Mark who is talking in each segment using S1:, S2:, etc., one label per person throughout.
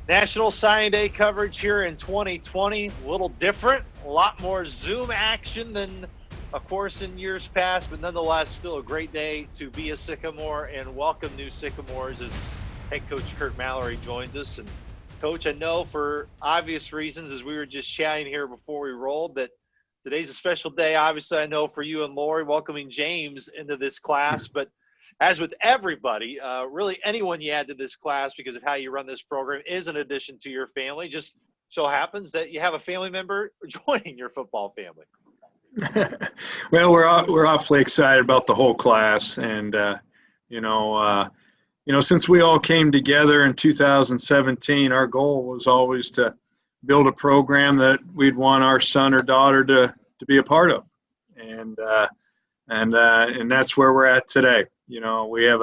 S1: National Signing Day coverage here in 2020, a little different, a lot more Zoom action than, of course, in years past, but nonetheless, still a great day to be a Sycamore and welcome new Sycamores as head coach Kurt Mallory joins us. And Coach, I know for obvious reasons, as we were just chatting here before we rolled, that today's a special day. Obviously, I know for you and Lori welcoming James into this class, but as with everybody, really anyone you add to this class because of how you run this program is an addition to your family. Just so happens that you have a family member joining your football family.
S2: Well, we're awfully excited about the whole class, and since we all came together in 2017, our goal was always to build a program that we'd want our son or daughter to be a part of, and that's where we're at today. We have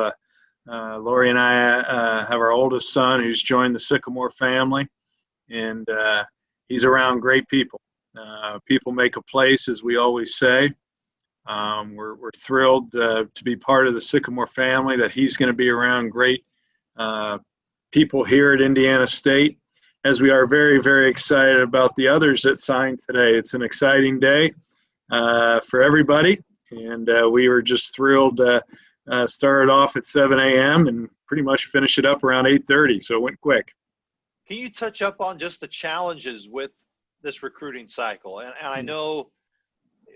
S2: Lori and I have our oldest son who's joined the Sycamore family, and he's around great people. People make a place, as we always say. We're thrilled to be part of the Sycamore family, that he's going to be around great people here at Indiana State, as we are very, very excited about the others that signed today. It's an exciting day for everybody, and we were just thrilled to started off at 7 a.m. and pretty much finish it up around 8:30, so it went quick.
S1: Can you touch up on just the challenges with this recruiting cycle? And I know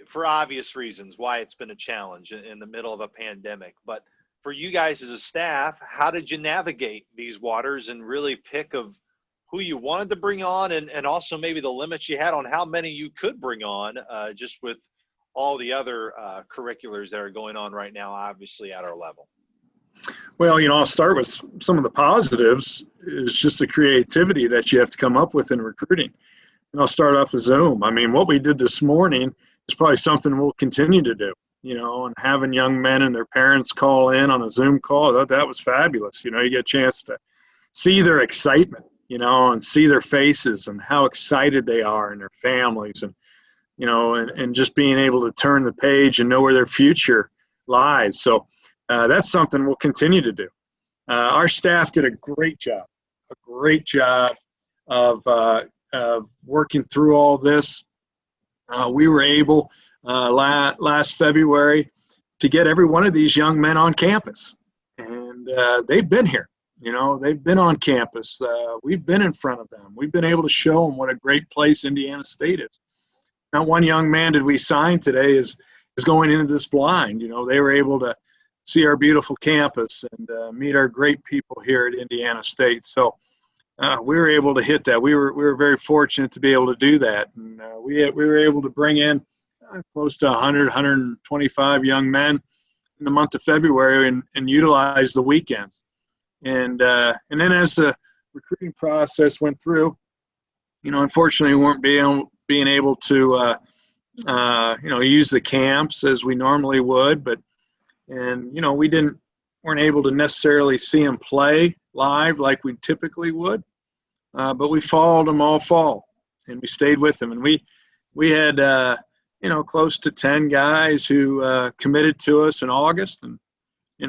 S1: for obvious reasons why it's been a challenge in the middle of a pandemic, but for you guys as a staff, how did you navigate these waters and really pick of who you wanted to bring on and also maybe the limits you had on how many you could bring on just with all the other curriculars that are going on right now, obviously at our level?
S2: Well, I'll start with some of the positives is just the creativity that you have to come up with in recruiting. And I'll start off with Zoom. I mean, what we did this morning is probably something we'll continue to do, and having young men and their parents call in on a Zoom call, that was fabulous. You get a chance to see their excitement, and see their faces and how excited they are and their families, and and just being able to turn the page and know where their future lies. So that's something we'll continue to do. Our staff did a great job of working through all this. We were able last February to get every one of these young men on campus, and they've been here. They've been on campus. We've been in front of them. We've been able to show them what a great place Indiana State is. Not one young man did we sign today is going into this blind. They were able to see our beautiful campus and meet our great people here at Indiana State. So we were able to hit that. We were very fortunate to be able to do that. And we were able to bring in close to 100, 125 young men in the month of February and utilize the weekends. And then as the recruiting process went through, unfortunately we weren't being able to use the camps as we normally would, we weren't able to necessarily see them play live like we typically would, but we followed them all fall and we stayed with them, and we had close to 10 guys who committed to us in August, and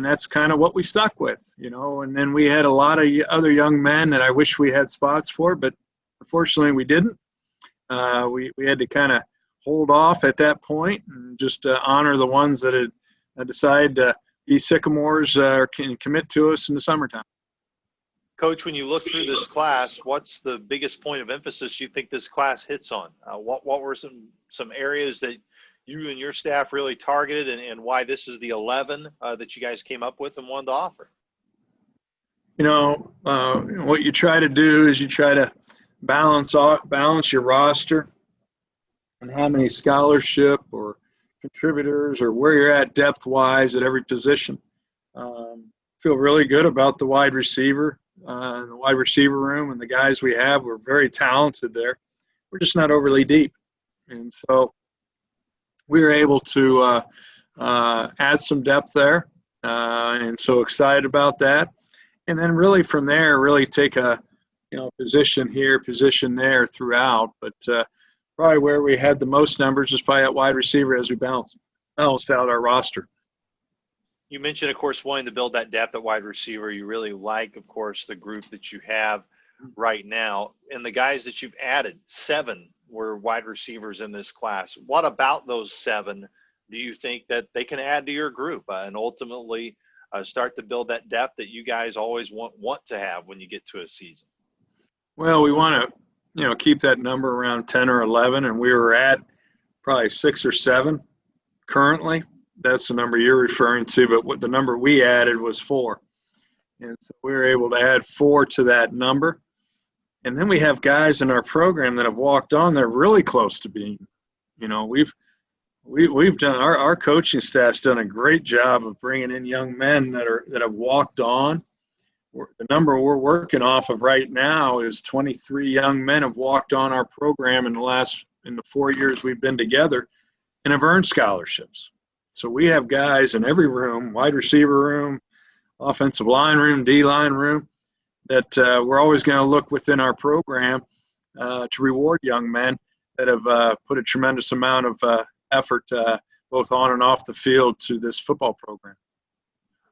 S2: that's kind of what we stuck with, and then we had a lot of other young men that I wish we had spots for, but unfortunately we didn't. We had to kind of hold off at that point and just honor the ones that had decided to be Sycamores or can commit to us in the summertime.
S1: Coach, when you look through this class, what's the biggest point of emphasis you think this class hits on? What were some areas that you and your staff really targeted, and why this is the 11 that you guys came up with and wanted to offer?
S2: What you try to do is you try to balance your roster and how many scholarship or contributors or where you're at depth-wise at every position. Feel really good about the wide receiver room, and the guys we have. We're very talented there. We're just not overly deep. And so we were able to add some depth there, and so excited about that. And then really from there, really take a position here, position there throughout. But probably where we had the most numbers is probably at wide receiver as we balanced out our roster.
S1: You mentioned, of course, wanting to build that depth at wide receiver. You really like, of course, the group that you have. right now. And the guys that you've added, 7 were wide receivers in this class. What about those 7 do you think that they can add to your group and ultimately start to build that depth that you guys always want to have when you get to a season?
S2: Well, we want to, keep that number around 10 or 11, and we were at probably 6 or 7 currently. That's the number you're referring to, but what the number we added was 4. And so we were able to add 4 to that number. And then we have guys in our program that have walked on. They're really close to being, we've done, our coaching staff's done a great job of bringing in young men that have walked on. The number we're working off of right now is 23 young men have walked on our program in the 4 years we've been together and have earned scholarships. So we have guys in every room, wide receiver room, offensive line room, D-line room, that we're always going to look within our program to reward young men that have put a tremendous amount of effort both on and off the field to this football program.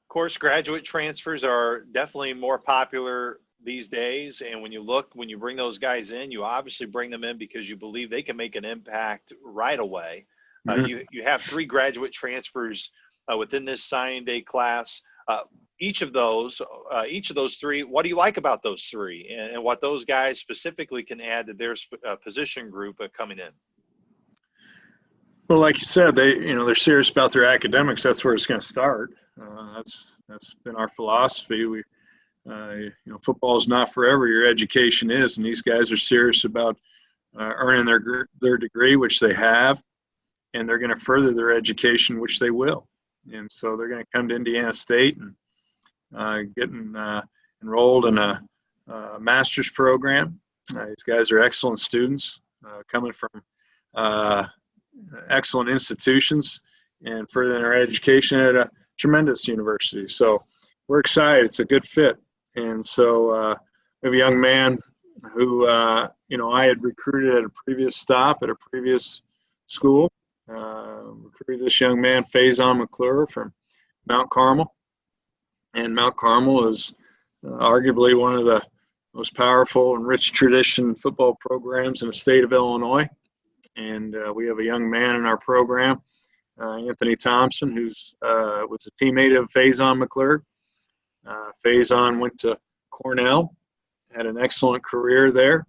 S1: Of course, graduate transfers are definitely more popular these days. And when you bring those guys in, you obviously bring them in because you believe they can make an impact right away. You have 3 graduate transfers within this signing day class. Each of those 3, what do you like about those 3 and what those guys specifically can add to their position group coming in?
S2: Well, like you said, they're serious about their academics. That's where it's going to start. That's been our philosophy. Football is not forever. Your education is, and these guys are serious about earning their degree, which they have, and they're going to further their education, which they will. And so they're going to come to Indiana State and get enrolled in a master's program. These guys are excellent students coming from excellent institutions and furthering their education at a tremendous university. So we're excited. It's a good fit. And so we have a young man who, I had recruited at a previous stop at a previous school. Recruited this young man, Faizon Mcclure, from Mount Carmel. And Mount Carmel is arguably one of the most powerful and rich tradition football programs in the state of Illinois. And we have a young man in our program, Anthony Thompson, who's was a teammate of Faizon Mcclure. Faizon went to Cornell, had an excellent career there,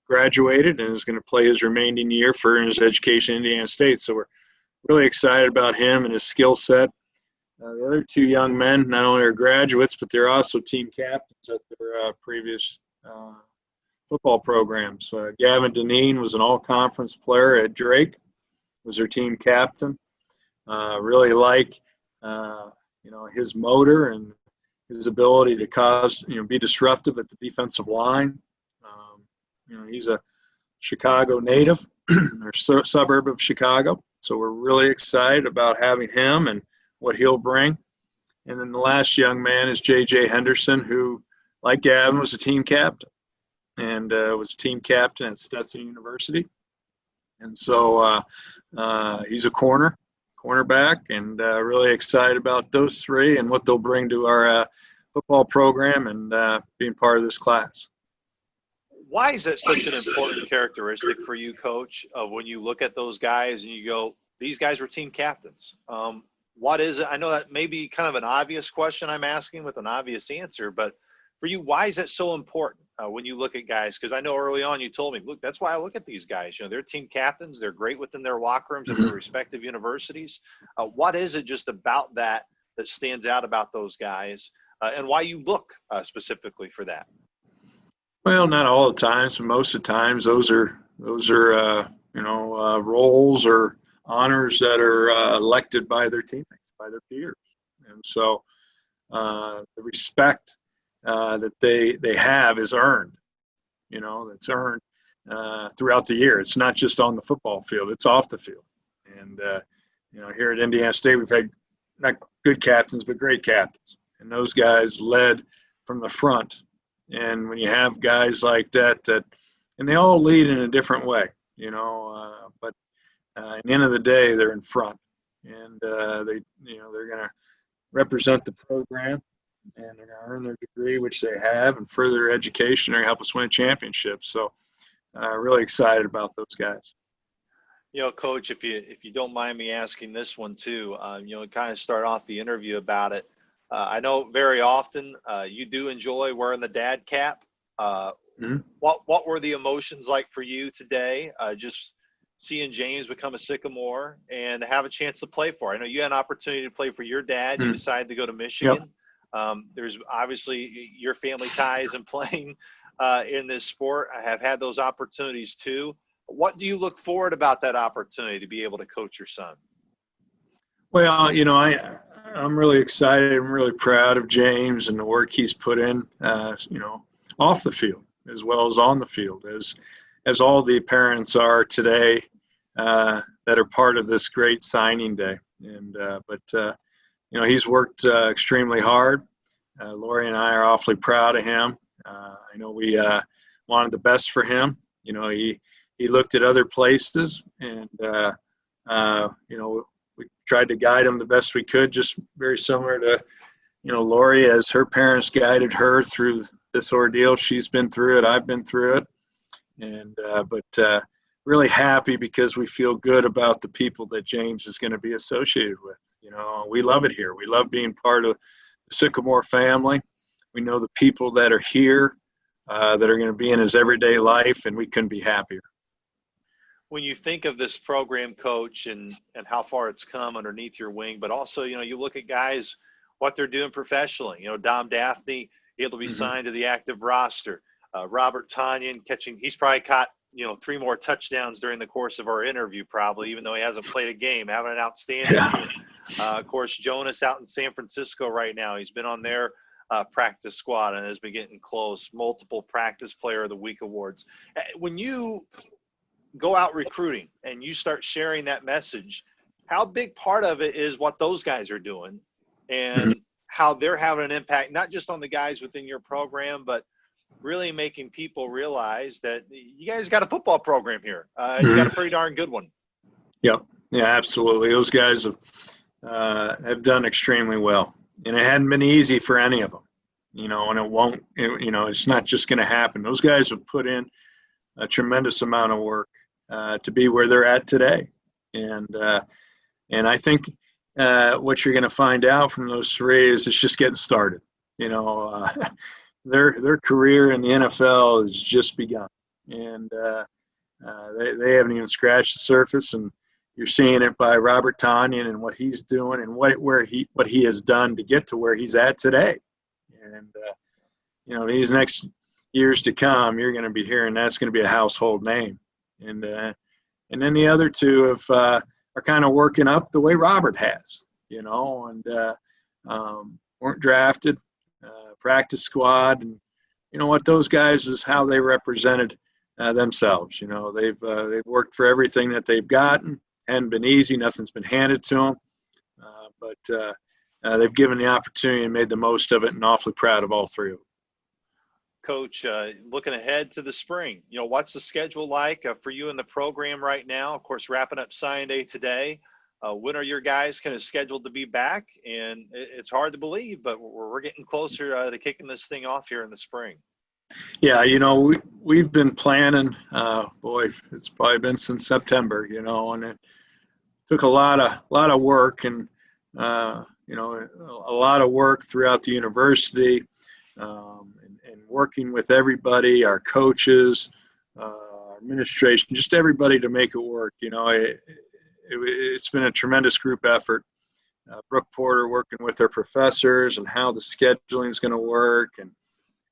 S2: graduated, and is going to play his remaining year for his education in Indiana State. So we're really excited about him and his skill set. The other 2 young men not only are graduates, but they're also team captains at their previous football programs. Gavin Dineen was an all-conference player at Drake, was their team captain. Really like, his motor and his ability to be disruptive at the defensive line. He's a Chicago native or suburb of Chicago. So we're really excited about having him and what he'll bring. And then the last young man is Jj Henderson, who, like Gavin, was a team captain and was a team captain at Stetson University. And so he's a cornerback, and really excited about those 3 and what they'll bring to our football program and being part of this class.
S1: Why is that such an important characteristic for you, Coach, when you look at those guys and you go, these guys were team captains? What is it? I know that may be kind of an obvious question I'm asking with an obvious answer, but for you, why is that so important when you look at guys? Because I know early on you told me, look, that's why I look at these guys. They're team captains. They're great within their locker rooms at their respective universities. What is it just about that stands out about those guys, and why you look specifically for that?
S2: Well, not all the times, but most of the times those are roles or honors that are elected by their teammates, by their peers. And so the respect that they have is earned. It's earned throughout the year. It's not just on the football field, it's off the field. And here at Indiana State, we've had not good captains, but great captains. And those guys led from the front. And when you have guys like that, and they all lead in a different way, but at the end of the day, they're in front, and they're going to represent the program and they're going to earn their degree, which they have, and further their education or help us win a championship. So really excited about those guys.
S1: Coach, if you don't mind me asking this one too, kind of start off the interview about it. I know very often you do enjoy wearing the dad cap.
S2: Mm-hmm.
S1: What were the emotions like for you today? Just seeing James become a Sycamore and have a chance to play for. I know you had an opportunity to play for your dad. You decided to go to Michigan. Yep. There's obviously your family ties and playing in this sport. I have had those opportunities too. What do you look forward about that opportunity to be able to coach your son?
S2: Well, I'm really excited. I'm really proud of James and the work he's put in, off the field as well as on the field, as all the parents are today that are part of this great signing day. And he's worked extremely hard. Lori and I are awfully proud of him. I know we wanted the best for him. He looked at other places, and we tried to guide him the best we could, just very similar to Lori, as her parents guided her through this ordeal. She's been through it. I've been through it. And really happy because we feel good about the people that James is going to be associated with. We love it here. We love being part of the Sycamore family. We know the people that are here that are going to be in his everyday life, and we couldn't be happier.
S1: When you think of this program, Coach, and how far it's come underneath your wing, but also, you look at guys, what they're doing professionally. Dom Daphne able to be signed to the active roster. Robert Tanyan catching, he's probably caught, 3 more touchdowns during the course of our interview, probably, even though he hasn't played a game, having an outstanding year. Of course, Jonas out in San Francisco right now. He's been on their practice squad and has been getting close. Multiple Practice Player of the Week awards. When you go out recruiting and you start sharing that message, how big part of it is what those guys are doing and how they're having an impact, not just on the guys within your program, but really making people realize that you guys got a football program here. You got a pretty darn good one.
S2: Yep. Yeah, absolutely. Those guys have done extremely well, and it hadn't been easy for any of them, and it won't, it's not just going to happen. Those guys have put in a tremendous amount of work to be where they're at today. And I think what you're going to find out from those 3 is it's just getting started. Their career in the NFL has just begun, and they haven't even scratched the surface. And you're seeing it by Robert Tanyan and what he's doing and what he has done to get to where he's at today. And these next years to come, you're going to be hearing that's going to be a household name. And then the other 2 are kind of working up the way Robert has, and weren't drafted, practice squad, and what those guys is how they represented themselves. They've worked for everything that they've gotten. Hadn't been easy. Nothing's been handed to them, but they've given the opportunity and made the most of it, and awfully proud of all 3 of them.
S1: Coach, looking ahead to the spring, what's the schedule like for you in the program right now? Of course, wrapping up sign day today. When are your guys kind of scheduled to be back? And it's hard to believe, but we're getting closer to kicking this thing off here in the spring.
S2: Yeah, we've been planning. It's probably been since September. And it took a lot of work and a lot of work throughout the university. And working with everybody, our coaches, our administration, just everybody to make it work. It's been a tremendous group effort. Brooke Porter working with their professors and how the scheduling is going to work, and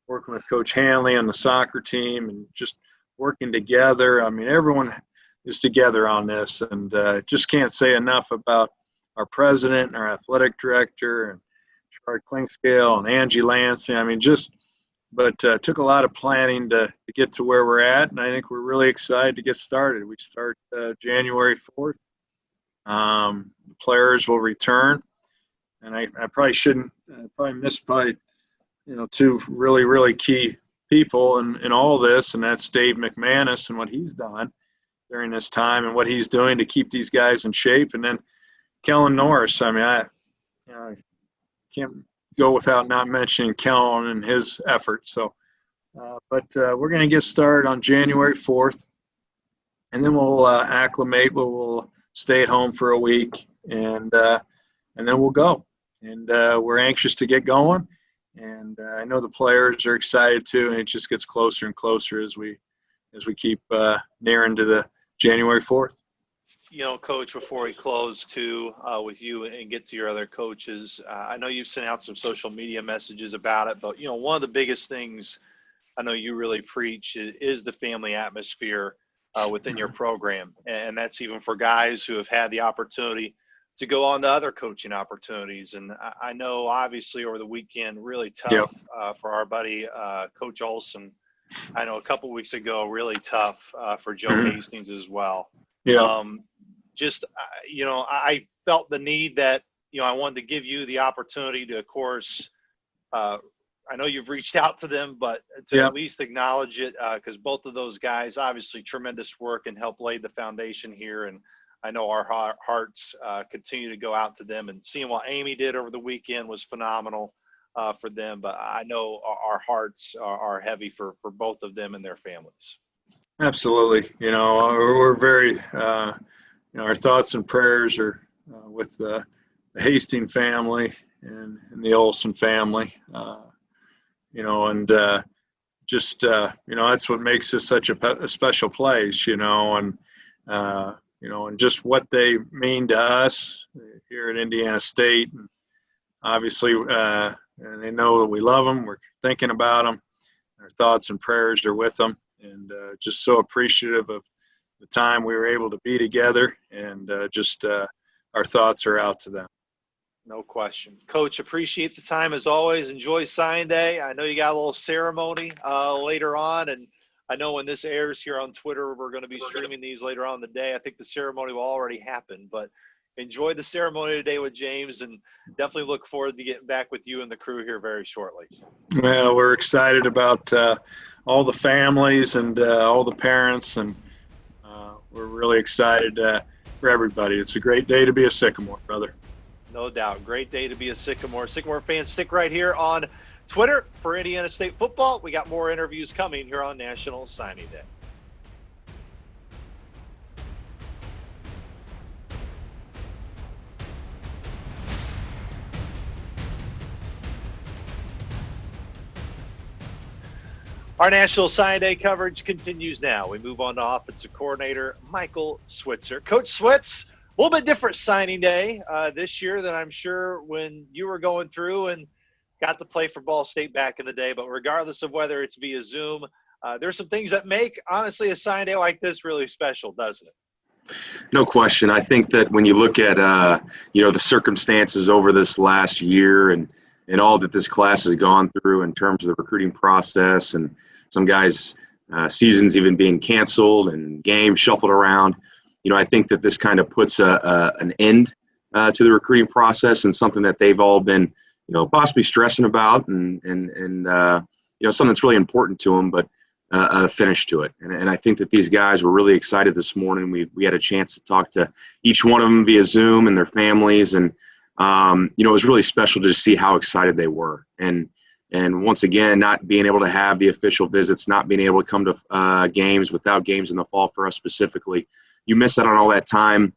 S2: working with Coach Hanley on the soccer team, and just working together. I mean, everyone is together on this, and just can't say enough about our president and our athletic director and Gerard Klingscale and Angie Lansing. I mean, but took a lot of planning to get to where we're at, and I think we're really excited to get started. We start January 4th. The players will return, and I probably shouldn't probably miss by 2 really, really key people in all this, and that's Dave McManus and what he's done during this time and what he's doing to keep these guys in shape, and then Kellen Norris. I mean, I can't go without not mentioning Kellen and his effort. So, but we're going to get started on January 4th, and then we'll acclimate. We'll stay at home for a week, and then we'll go. And we're anxious to get going. And I know the players are excited too, and it just gets closer and closer as we keep nearing to the January 4th.
S1: Coach, before we close too with you and get to your other coaches, I know you've sent out some social media messages about it, but one of the biggest things I know you really preach is the family atmosphere within your program, and that's even for guys who have had the opportunity to go on to other coaching opportunities. And I know obviously over the weekend, really tough for our buddy Coach Olson. I know a couple of weeks ago, really tough for Joe Hastings as well.
S2: Yeah.
S1: I felt the need that, I wanted to give you the opportunity to, of course, I know you've reached out to them, but to at least acknowledge it, because both of those guys, obviously tremendous work and helped lay the foundation here. And I know our hearts continue to go out to them, and seeing what Amy did over the weekend was phenomenal for them. But I know our hearts are heavy for both of them and their families.
S2: Absolutely. We're very, our thoughts and prayers are with the Hastings family and the Olson family, and that's what makes this such a special place, and just what they mean to us here at Indiana State. And obviously, and they know that we love them. We're thinking about them. Our thoughts and prayers are with them, and just so appreciative of the time we were able to be together, and our thoughts are out to them.
S1: No question. Coach, appreciate the time as always. Enjoy sign day. I know you got a little ceremony later on, and I know when this airs here on Twitter, we're going to be streaming these later on in the day. I think the ceremony will already happen, but enjoy the ceremony today with James, and definitely look forward to getting back with you and the crew here very shortly.
S2: Well, we're excited about all the families and all the parents, and we're really excited for everybody. It's a great day to be a Sycamore, brother.
S1: No doubt. Great day to be a Sycamore. Sycamore fans, stick right here on Twitter for Indiana State football. We got more interviews coming here on National Signing Day. Our National Signing Day coverage continues now. We move on to offensive coordinator Michael Switzer. Coach Switz, a little bit different signing day this year than I'm sure when you were going through and got to play for Ball State back in the day. But regardless of whether it's via Zoom, there's some things that make, honestly, a signing day like this really special, doesn't it?
S3: No question. I think that when you look at, the circumstances over this last year and all that this class has gone through in terms of the recruiting process, and some guys' seasons even being canceled and games shuffled around, I think that this kind of puts an end to the recruiting process, and something that they've all been, possibly stressing about, and something that's really important to them, but a finish to it. And I think that these guys were really excited this morning. We had a chance to talk to each one of them via Zoom and their families, and it was really special to see how excited they were. And once again, not being able to have the official visits, not being able to come to games, without games in the fall for us specifically, you miss out on all that time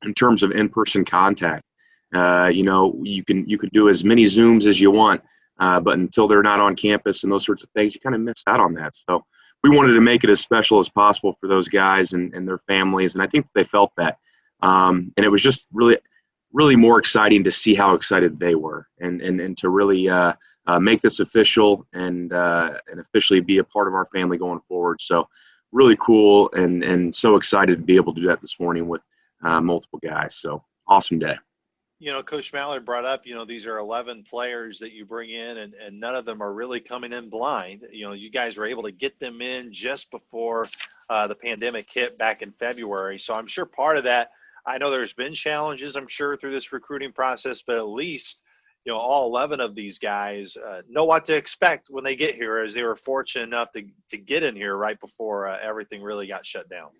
S3: in terms of in-person contact. You can do as many Zooms as you want, but until they're not on campus and those sorts of things, you kind of miss out on that. So we wanted to make it as special as possible for those guys and their families, and I think they felt that. And it was just really, really more exciting to see how excited they were, and to really make this official and officially be a part of our family going forward. So really cool, and so excited to be able to do that this morning with multiple guys. So awesome day.
S1: Coach Mallory brought up, these are 11 players that you bring in, and none of them are really coming in blind. You guys were able to get them in just before the pandemic hit back in February. So I'm sure part of that, I know there's been challenges, I'm sure, through this recruiting process, but at least, all 11 of these guys know what to expect when they get here, as they were fortunate enough to get in here right before everything really got shut down.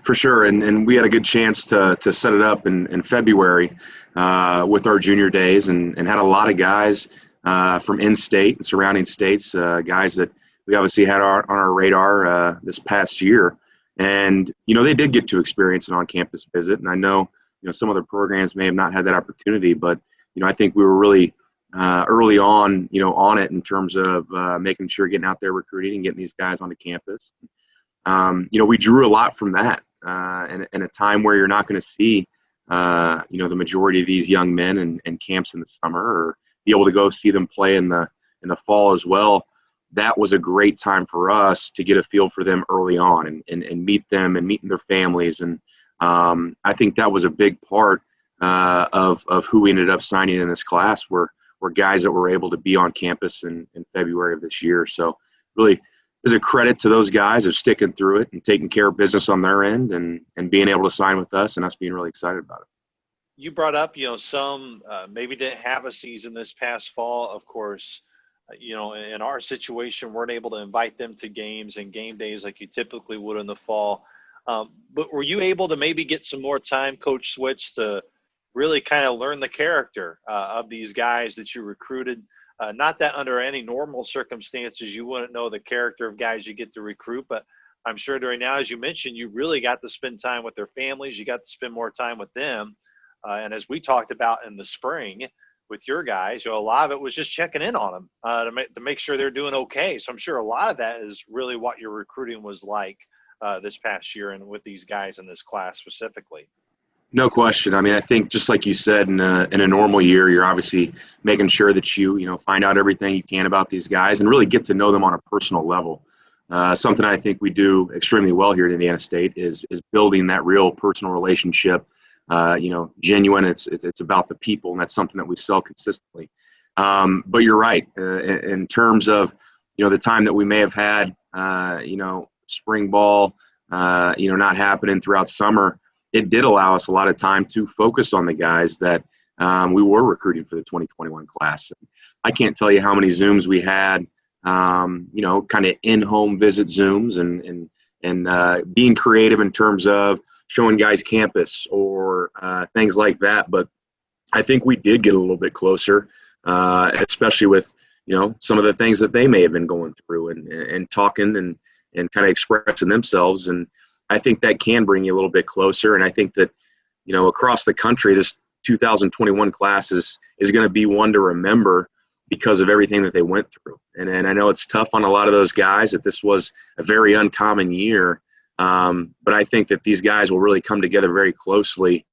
S3: For sure, and we had a good chance to set it up in February with our junior days, and had a lot of guys from in-state and surrounding states, guys that we obviously had on our radar this past year. And, they did get to experience an on-campus visit. And I know, some other programs may have not had that opportunity, but, I think we were really early on, on it in terms of making sure getting out there recruiting and getting these guys onto campus. We drew a lot from that in a time where you're not going to see, the majority of these young men in camps in the summer, or be able to go see them play in the fall as well. That was a great time for us to get a feel for them early on and meet them and meeting their families. And I think that was a big part of who we ended up signing in this class were guys that were able to be on campus in February of this year. So really, there's a credit to those guys of sticking through it and taking care of business on their end and being able to sign with us and us being really excited about it.
S1: You brought up, some maybe didn't have a season this past fall. Of course, in our situation, weren't able to invite them to games and game days like you typically would in the fall. But were you able to maybe get some more time, Coach Switch, to really kind of learn the character of these guys that you recruited? Not that under any normal circumstances you wouldn't know the character of guys you get to recruit, but I'm sure during now, as you mentioned, you really got to spend time with their families. You got to spend more time with them. And as we talked about in the spring with your guys, a lot of it was just checking in on them to make sure they're doing okay. So I'm sure a lot of that is really what your recruiting was like this past year and with these guys in this class specifically.
S3: No question. I mean, I think just like you said, in a normal year, you're obviously making sure that you find out everything you can about these guys and really get to know them on a personal level. Something I think we do extremely well here at Indiana State is building that real personal relationship. Genuine. It's about the people, and that's something that we sell consistently. But you're right in terms of the time that we may have had. Spring ball, not happening throughout summer. It did allow us a lot of time to focus on the guys that we were recruiting for the 2021 class. I can't tell you how many Zooms we had, kind of in-home visit Zooms and being creative in terms of showing guys campus or things like that. But I think we did get a little bit closer, especially with, some of the things that they may have been going through and talking and kind of expressing themselves. And I think that can bring you a little bit closer. And I think that, across the country, this 2021 class is going to be one to remember because of everything that they went through. And I know it's tough on a lot of those guys that this was a very uncommon year. But I think that these guys will really come together very closely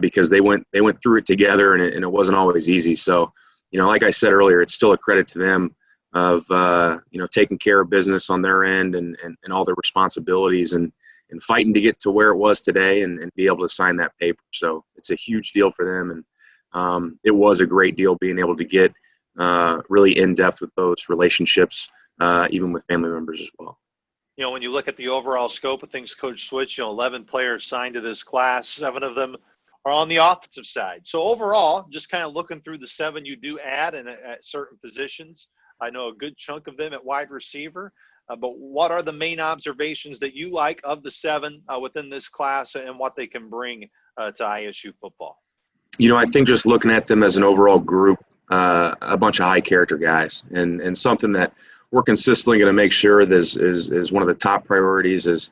S3: because they went through it together and it wasn't always easy. So, like I said earlier, it's still a credit to them of, taking care of business on their end and all their responsibilities and fighting to get to where it was today and be able to sign that paper. So it's a huge deal for them. And it was a great deal being able to get really in depth with those relationships, even with family members as well.
S1: When you look at the overall scope of things, Coach Switch, 11 players signed to this class, 7 of them are on the offensive side. So overall, just kind of looking through the 7 you do add and at certain positions, I know a good chunk of them at wide receiver. But what are the main observations that you like of the 7 within this class and what they can bring to ISU football?
S3: I think just looking at them as an overall group, a bunch of high character guys and something that we're consistently going to make sure this is one of the top priorities is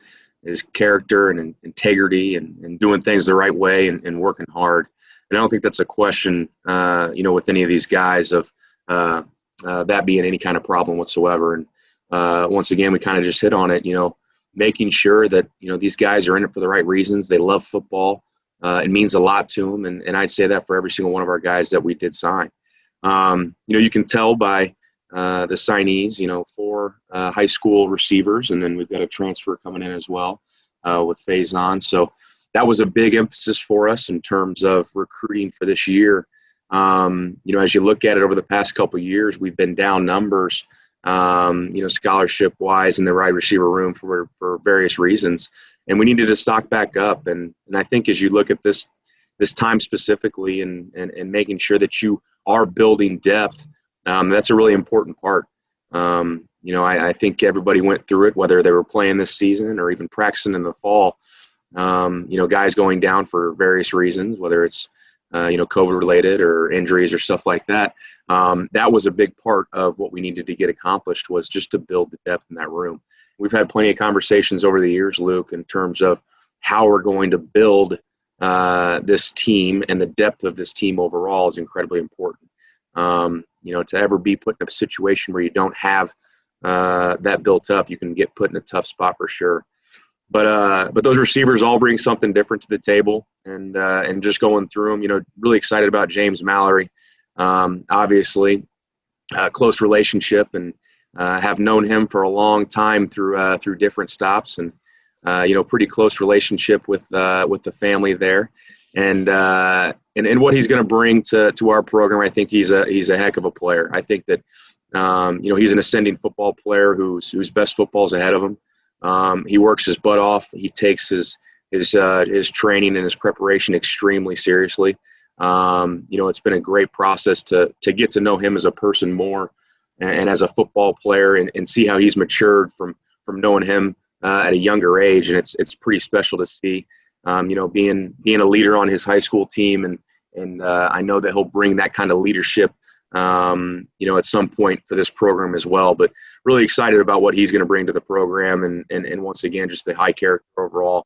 S3: character and integrity and doing things the right way and working hard. And I don't think that's a question, with any of these guys of that being any kind of problem whatsoever. And once again, we kind of just hit on it, making sure that, these guys are in it for the right reasons. They love football. It means a lot to them. And I'd say that for every single one of our guys that we did sign. You can tell by the signees, 4 high school receivers, and then we've got a transfer coming in as well with Faizon. So that was a big emphasis for us in terms of recruiting for this year. As you look at it over the past couple of years, we've been down numbers, scholarship-wise in the wide receiver room for various reasons, and we needed to stock back up. And I think as you look at this time specifically and making sure that you are building depth, that's a really important part. I think everybody went through it, whether they were playing this season or even practicing in the fall. Guys going down for various reasons, whether it's COVID related or injuries or stuff like that. That was a big part of what we needed to get accomplished, was just to build the depth in that room. We've had plenty of conversations over the years, Luke, in terms of how we're going to build this team, and the depth of this team overall is incredibly important. To ever be put in a situation where you don't have that built up, you can get put in a tough spot for sure. But those receivers all bring something different to the table, and just going through them, really excited about James Mallory. Obviously, close relationship, and have known him for a long time through different stops, and pretty close relationship with the family there, and what he's going to bring to our program. I think he's a heck of a player. I think that he's an ascending football player whose best football is ahead of him. He works his butt off. He takes his training and his preparation extremely seriously. It's been a great process to get to know him as a person more, and as a football player, and see how he's matured from knowing him at a younger age. And it's pretty special to see, being a leader on his high school team, and I know that he'll bring that kind of leadership, at some point for this program as well. But really excited about what he's going to bring to the program, and once again, just the high character overall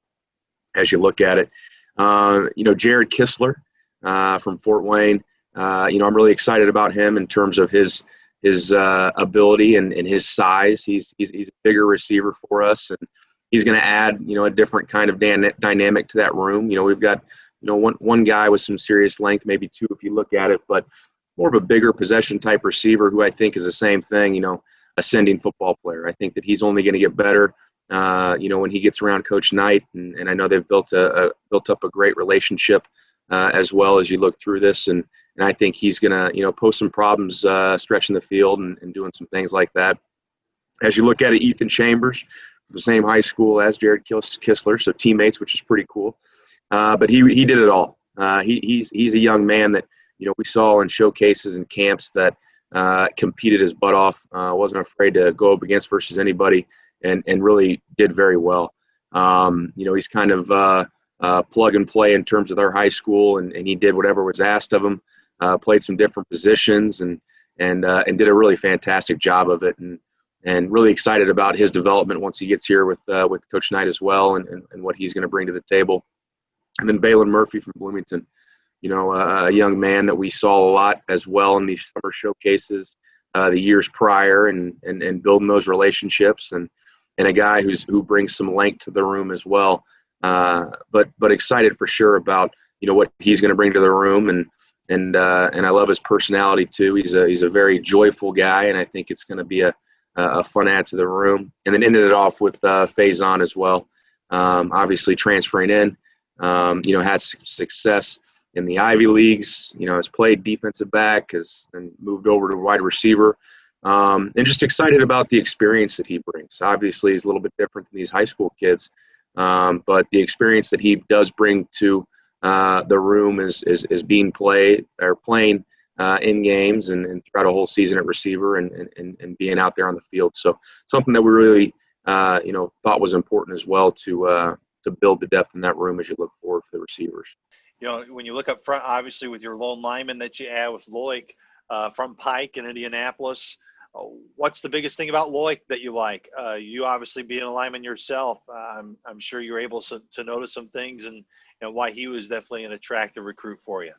S3: as you look at it. Jared Kistler from Fort Wayne, I'm really excited about him in terms of his ability and his size. He's a bigger receiver for us, and he's going to add, a different kind of dynamic to that room. We've got, one guy with some serious length, maybe two if you look at it, but more of a bigger possession type receiver who I think is the same thing, ascending football player. I think that he's only going to get better, when he gets around Coach Knight, and I know they've built up a great relationship as well as you look through this, and I think he's going to, pose some problems stretching the field and doing some things like that. As you look at it, Ethan Chambers, the same high school as Jared Kistler, so teammates, which is pretty cool. But he did it all. He's a young man that, we saw in showcases and camps that competed his butt off, wasn't afraid to go up against versus anybody, and really did very well. He's kind of plug and play in terms of their high school, and he did whatever was asked of him, played some different positions, and did a really fantastic job of it, and really excited about his development once he gets here with Coach Knight as well, and what he's going to bring to the table. And then Baylor Murphy from Bloomington, a young man that we saw a lot as well in these summer showcases the years prior, and building those relationships, and a guy who brings some length to the room as well. But excited for sure about what he's going to bring to the room, and I love his personality too. He's a very joyful guy, and I think it's going to be a fun add to the room. And then ended it off with Faizon as well. Obviously transferring in, had success in the Ivy Leagues. Has played defensive back, and moved over to wide receiver. And just excited about the experience that he brings. Obviously, he's a little bit different than these high school kids, but the experience that he does bring to the room is being playing in games and throughout a whole season at receiver, and being out there on the field. So something that we really thought was important as well to build the depth in that room as you look forward for the receivers.
S1: When you look up front, obviously with your lone lineman that you add with Loic from Pike in Indianapolis, what's the biggest thing about Loic that you like? You obviously being a lineman yourself, I'm sure you're able to notice some things, and why he was definitely an attractive recruit for you.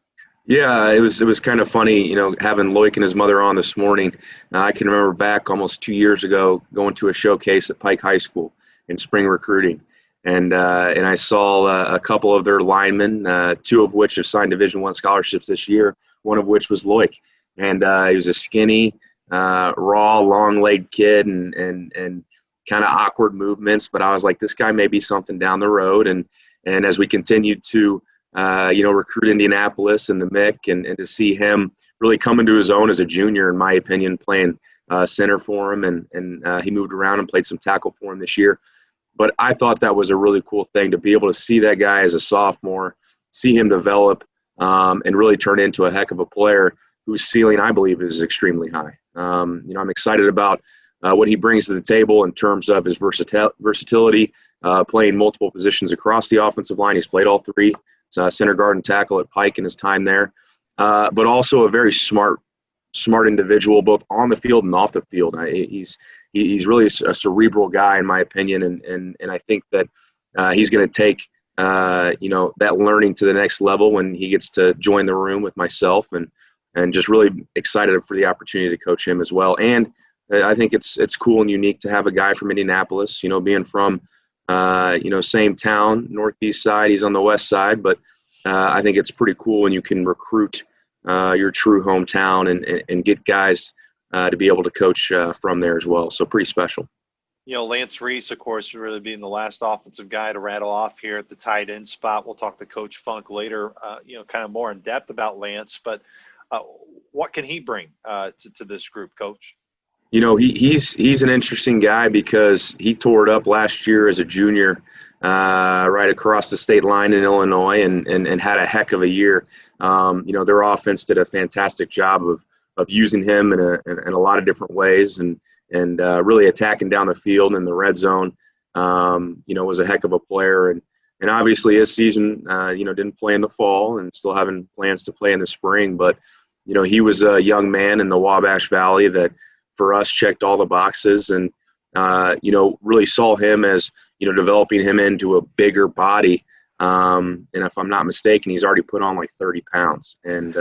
S3: Yeah, it was kind of funny, having Loic and his mother on this morning. I can remember back almost 2 years ago going to a showcase at Pike High School in spring recruiting. And I saw a couple of their linemen, two of which have signed Division I scholarships this year, one of which was Loic. And he was a skinny, raw, long-legged kid, and kind of awkward movements. But I was like, this guy may be something down the road. And as we continued to, recruit Indianapolis and the MIC, and to see him really come into his own as a junior, in my opinion, playing center for him. And he moved around and played some tackle for him this year. But I thought that was a really cool thing to be able to see that guy as a sophomore, see him develop, and really turn into a heck of a player whose ceiling, I believe, is extremely high. I'm excited about what he brings to the table in terms of his versatility, playing multiple positions across the offensive line. He's played all three, center guard and tackle at Pike in his time there, but also a very smart individual, both on the field and off the field. He's really a cerebral guy, in my opinion, and I think that he's going to take that learning to the next level when he gets to join the room with myself, and just really excited for the opportunity to coach him as well. And I think it's cool and unique to have a guy from Indianapolis, being from same town, northeast side. He's on the west side, but I think it's pretty cool when you can recruit your true hometown and get guys to be able to coach from there as well. So pretty special.
S1: Lance Reese, of course, really being the last offensive guy to rattle off here at the tight end spot. We'll talk to Coach Funk later, kind of more in depth about Lance. But what can he bring to this group, Coach?
S3: He's an interesting guy because he tore it up last year as a junior right across the state line in Illinois and had a heck of a year. Their offense did a fantastic job of using him in a lot of different ways and really attacking down the field in the red zone. Was a heck of a player. And obviously his season, didn't play in the fall and still having plans to play in the spring. But, he was a young man in the Wabash Valley that for us checked all the boxes and, really saw him as, developing him into a bigger body. And if I'm not mistaken, he's already put on like 30 pounds. And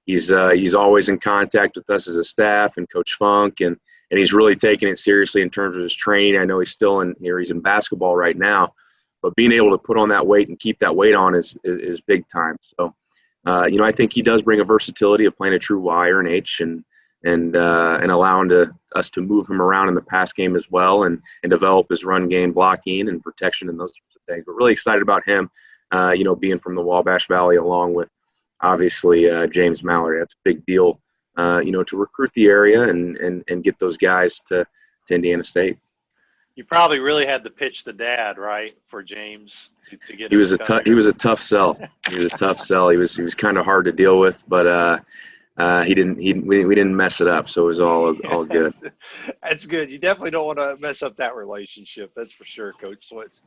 S3: he's always in contact with us as a staff and Coach Funk. And he's really taking it seriously in terms of his training. I know he's still he's in basketball right now, but being able to put on that weight and keep that weight on is big time. So, I think he does bring a versatility of playing a true Y or an H and allowing us to move him around in the pass game as well and develop his run game blocking and protection and those sorts of things. We're really excited about him, being from the Wabash Valley along with obviously James Mallory. That's a big deal, to recruit the area and get those guys to Indiana State.
S1: You probably really had to pitch the dad, right, for James to get.
S3: He was a tough sell. He was a tough sell. He was kind of hard to deal with, but we didn't mess it up, so it was all good.
S1: That's good. You definitely don't want to mess up that relationship. That's for sure, Coach Switz.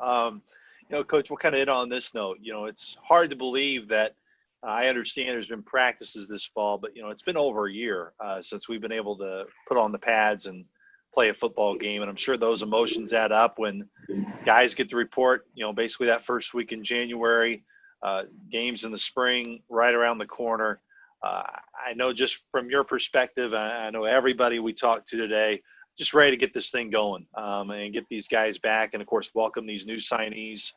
S1: Coach, we'll kind of hit on this note. It's hard to believe that. I understand there's been practices this fall, but it's been over a year since we've been able to put on the pads and play a football game, and I'm sure those emotions add up when guys get the report. Basically that first week in January, games in the spring right around the corner. I know just from your perspective, I know everybody we talked to today just ready to get this thing going and get these guys back, and of course welcome these new signees.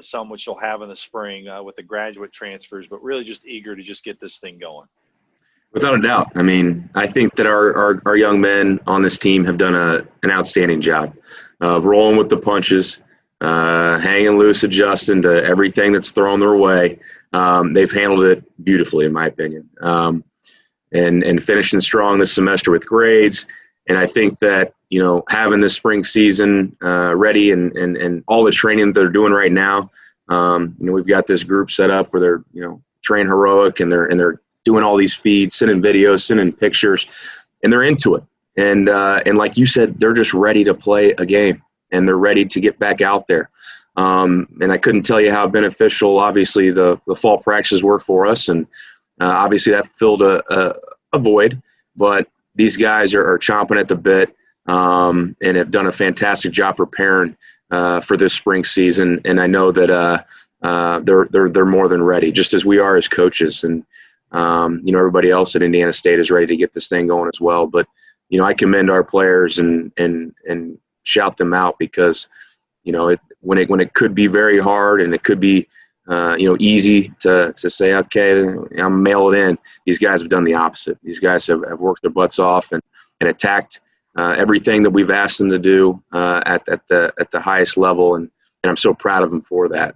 S1: Some which you'll have in the spring with the graduate transfers, but really just eager to just get this thing going.
S3: Without a doubt. I mean, I think that our young men on this team have done an outstanding job of rolling with the punches, hanging loose, adjusting to everything that's thrown their way. They've handled it beautifully, in my opinion, and finishing strong this semester with grades. And I think that, having this spring season ready and all the training that they're doing right now, we've got this group set up where they're, train heroic and they're doing all these feeds, sending videos, sending pictures, and they're into it. And like you said, they're just ready to play a game and they're ready to get back out there. And I couldn't tell you how beneficial, obviously, the fall practices were for us. And obviously that filled a void, but these guys are chomping at the bit and have done a fantastic job preparing for this spring season. And I know that they're more than ready, just as we are as coaches. And everybody else at Indiana State is ready to get this thing going as well. But I commend our players and shout them out because when it could be very hard and it could be easy to say, okay, I'm mail it in. These guys have done the opposite. These guys have worked their butts off and attacked everything that we've asked them to do at the highest level. And I'm so proud of them for that.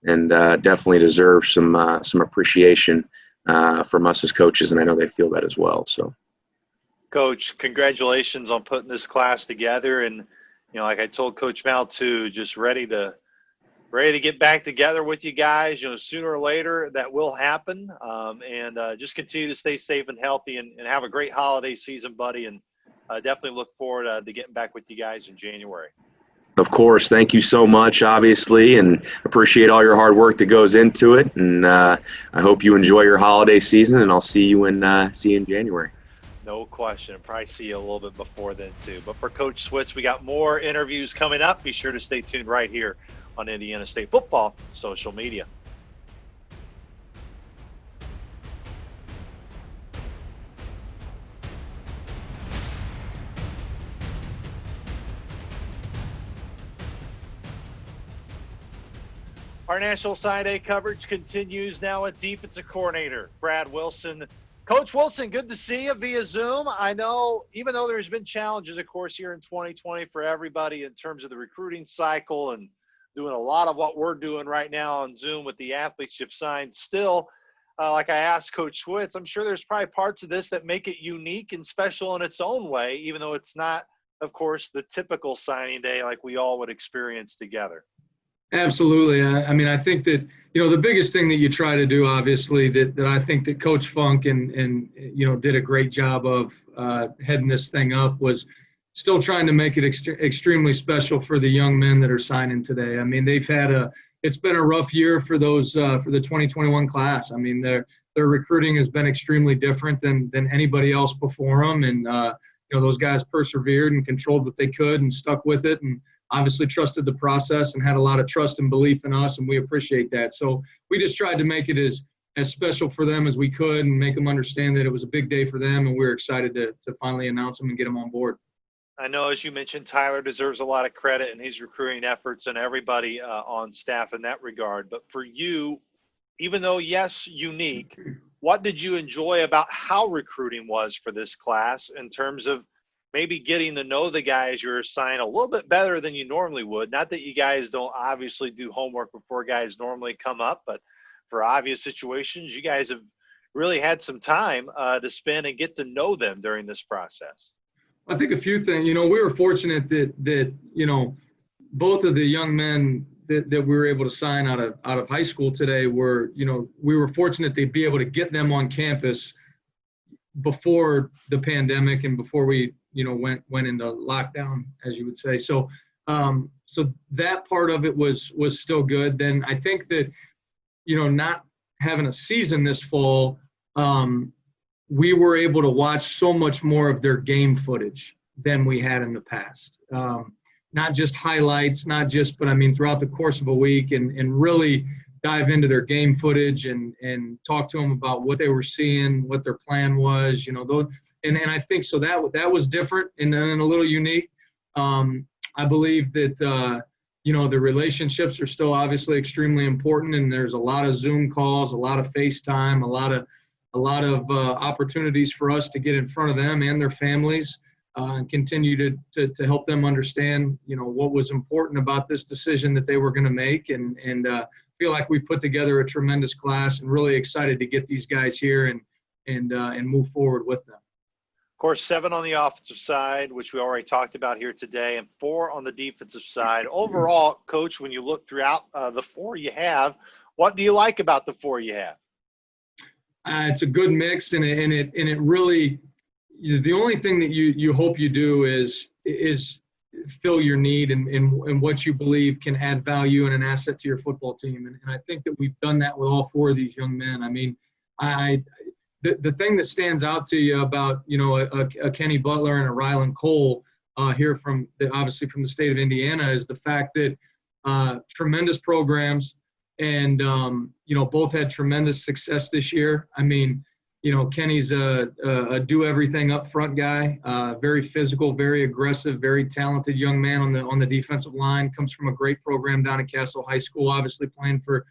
S3: And definitely deserve some appreciation from us as coaches. And I know they feel that as well. So,
S1: Coach, congratulations on putting this class together. And, like I told Coach Mal too, just ready to get back together with you guys. Sooner or later that will happen. And just continue to stay safe and healthy and have a great holiday season, buddy. And definitely look forward to getting back with you guys in January.
S3: Of course. Thank you so much, obviously, and appreciate all your hard work that goes into it. And I hope you enjoy your holiday season, and I'll see you in January.
S1: No question. Probably see you a little bit before then, too. But for Coach Switz, we got more interviews coming up. Be sure to stay tuned right here on Indiana State Football social media. Our National Sign Day coverage continues now at defensive coordinator Brad Wilson. Coach Wilson, good to see you via Zoom. I know even though there's been challenges, of course, here in 2020 for everybody in terms of the recruiting cycle and doing a lot of what we're doing right now on Zoom with the athletes you've signed, still, like I asked Coach Switz, I'm sure there's probably parts of this that make it unique and special in its own way, even though it's not, of course, the typical signing day like we all would experience together.
S4: Absolutely. I mean, I think that, the biggest thing that you try to do, obviously, that I think that Coach Funk and did a great job of heading this thing up was still trying to make it extremely special for the young men that are signing today. I mean, it's been a rough year for those, for the 2021 class. I mean, their recruiting has been extremely different than anybody else before them. And, those guys persevered and controlled what they could and stuck with it. And obviously trusted the process and had a lot of trust and belief in us, and we appreciate that. So we just tried to make it as special for them as we could and make them understand that it was a big day for them, and we're excited to finally announce them and get them on board.
S1: I know, as you mentioned, Tyler deserves a lot of credit in his recruiting efforts and everybody on staff in that regard. But for you, even though, yes, unique, what did you enjoy about how recruiting was for this class in terms of maybe getting to know the guys you're assigned a little bit better than you normally would? Not that you guys don't obviously do homework before guys normally come up, but for obvious situations, you guys have really had some time to spend and get to know them during this process.
S4: I think a few things. We were fortunate that both of the young men that we were able to sign out of high school today were, we were fortunate to be able to get them on campus before the pandemic and before we went into lockdown, as you would say. So that part of it was still good. Then I think that, not having a season this fall, we were able to watch so much more of their game footage than we had in the past. Not just highlights, but I mean, throughout the course of a week and really dive into their game footage and talk to them about what they were seeing, what their plan was, and I think so that was different and a little unique. I believe that, the relationships are still obviously extremely important, and there's a lot of Zoom calls, a lot of FaceTime, a lot of opportunities for us to get in front of them and their families and continue to help them understand, what was important about this decision that they were going to make, and feel like we've put together a tremendous class and really excited to get these guys here and move forward with them.
S1: Of course, 7 on the offensive side, which we already talked about here today, and 4 on the defensive side. Overall, Coach, when you look throughout the 4 you have, what do you like about the 4 you have?
S4: It's a good mix, and it really, the only thing that you hope you do is fill your need and what you believe can add value and an asset to your football team. And I think that we've done that with all 4 of these young men. I mean, the thing that stands out to you about, a Kenny Butler and a Ryland Cole here obviously from the state of Indiana is the fact that tremendous programs and, both had tremendous success this year. I mean, Kenny's a do-everything up front guy, very physical, very aggressive, very talented young man on the defensive line, comes from a great program down at Castle High School, obviously playing for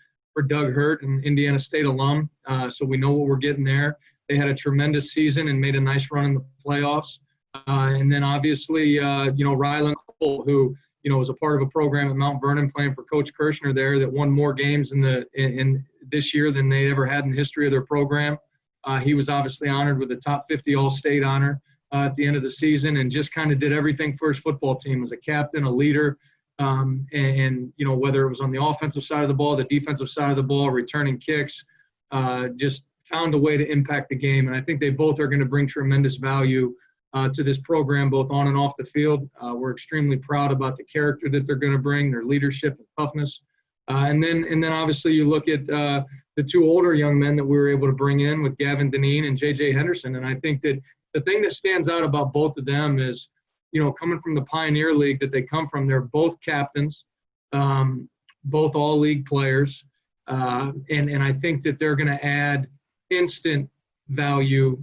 S4: Doug Hurt, an Indiana State alum, so we know what we're getting there. They had a tremendous season and made a nice run in the playoffs. And then obviously, Ryland Cole, who, was a part of a program at Mount Vernon playing for Coach Kirshner there that won more games in this year than they ever had in the history of their program. He was obviously honored with a top 50 All-State honor at the end of the season and just kind of did everything for his football team, as a captain, a leader, and whether it was on the offensive side of the ball, the defensive side of the ball, returning kicks, just found a way to impact the game. And I think they both are going to bring tremendous value to this program, both on and off the field. We're extremely proud about the character that they're going to bring, their leadership and toughness. And then obviously you look at the two older young men that we were able to bring in with Gavin Dineen and Jj Henderson. And I think that the thing that stands out about both of them is, coming from the Pioneer League that they come from, they're both captains, both all-league players. And I think that they're going to add instant value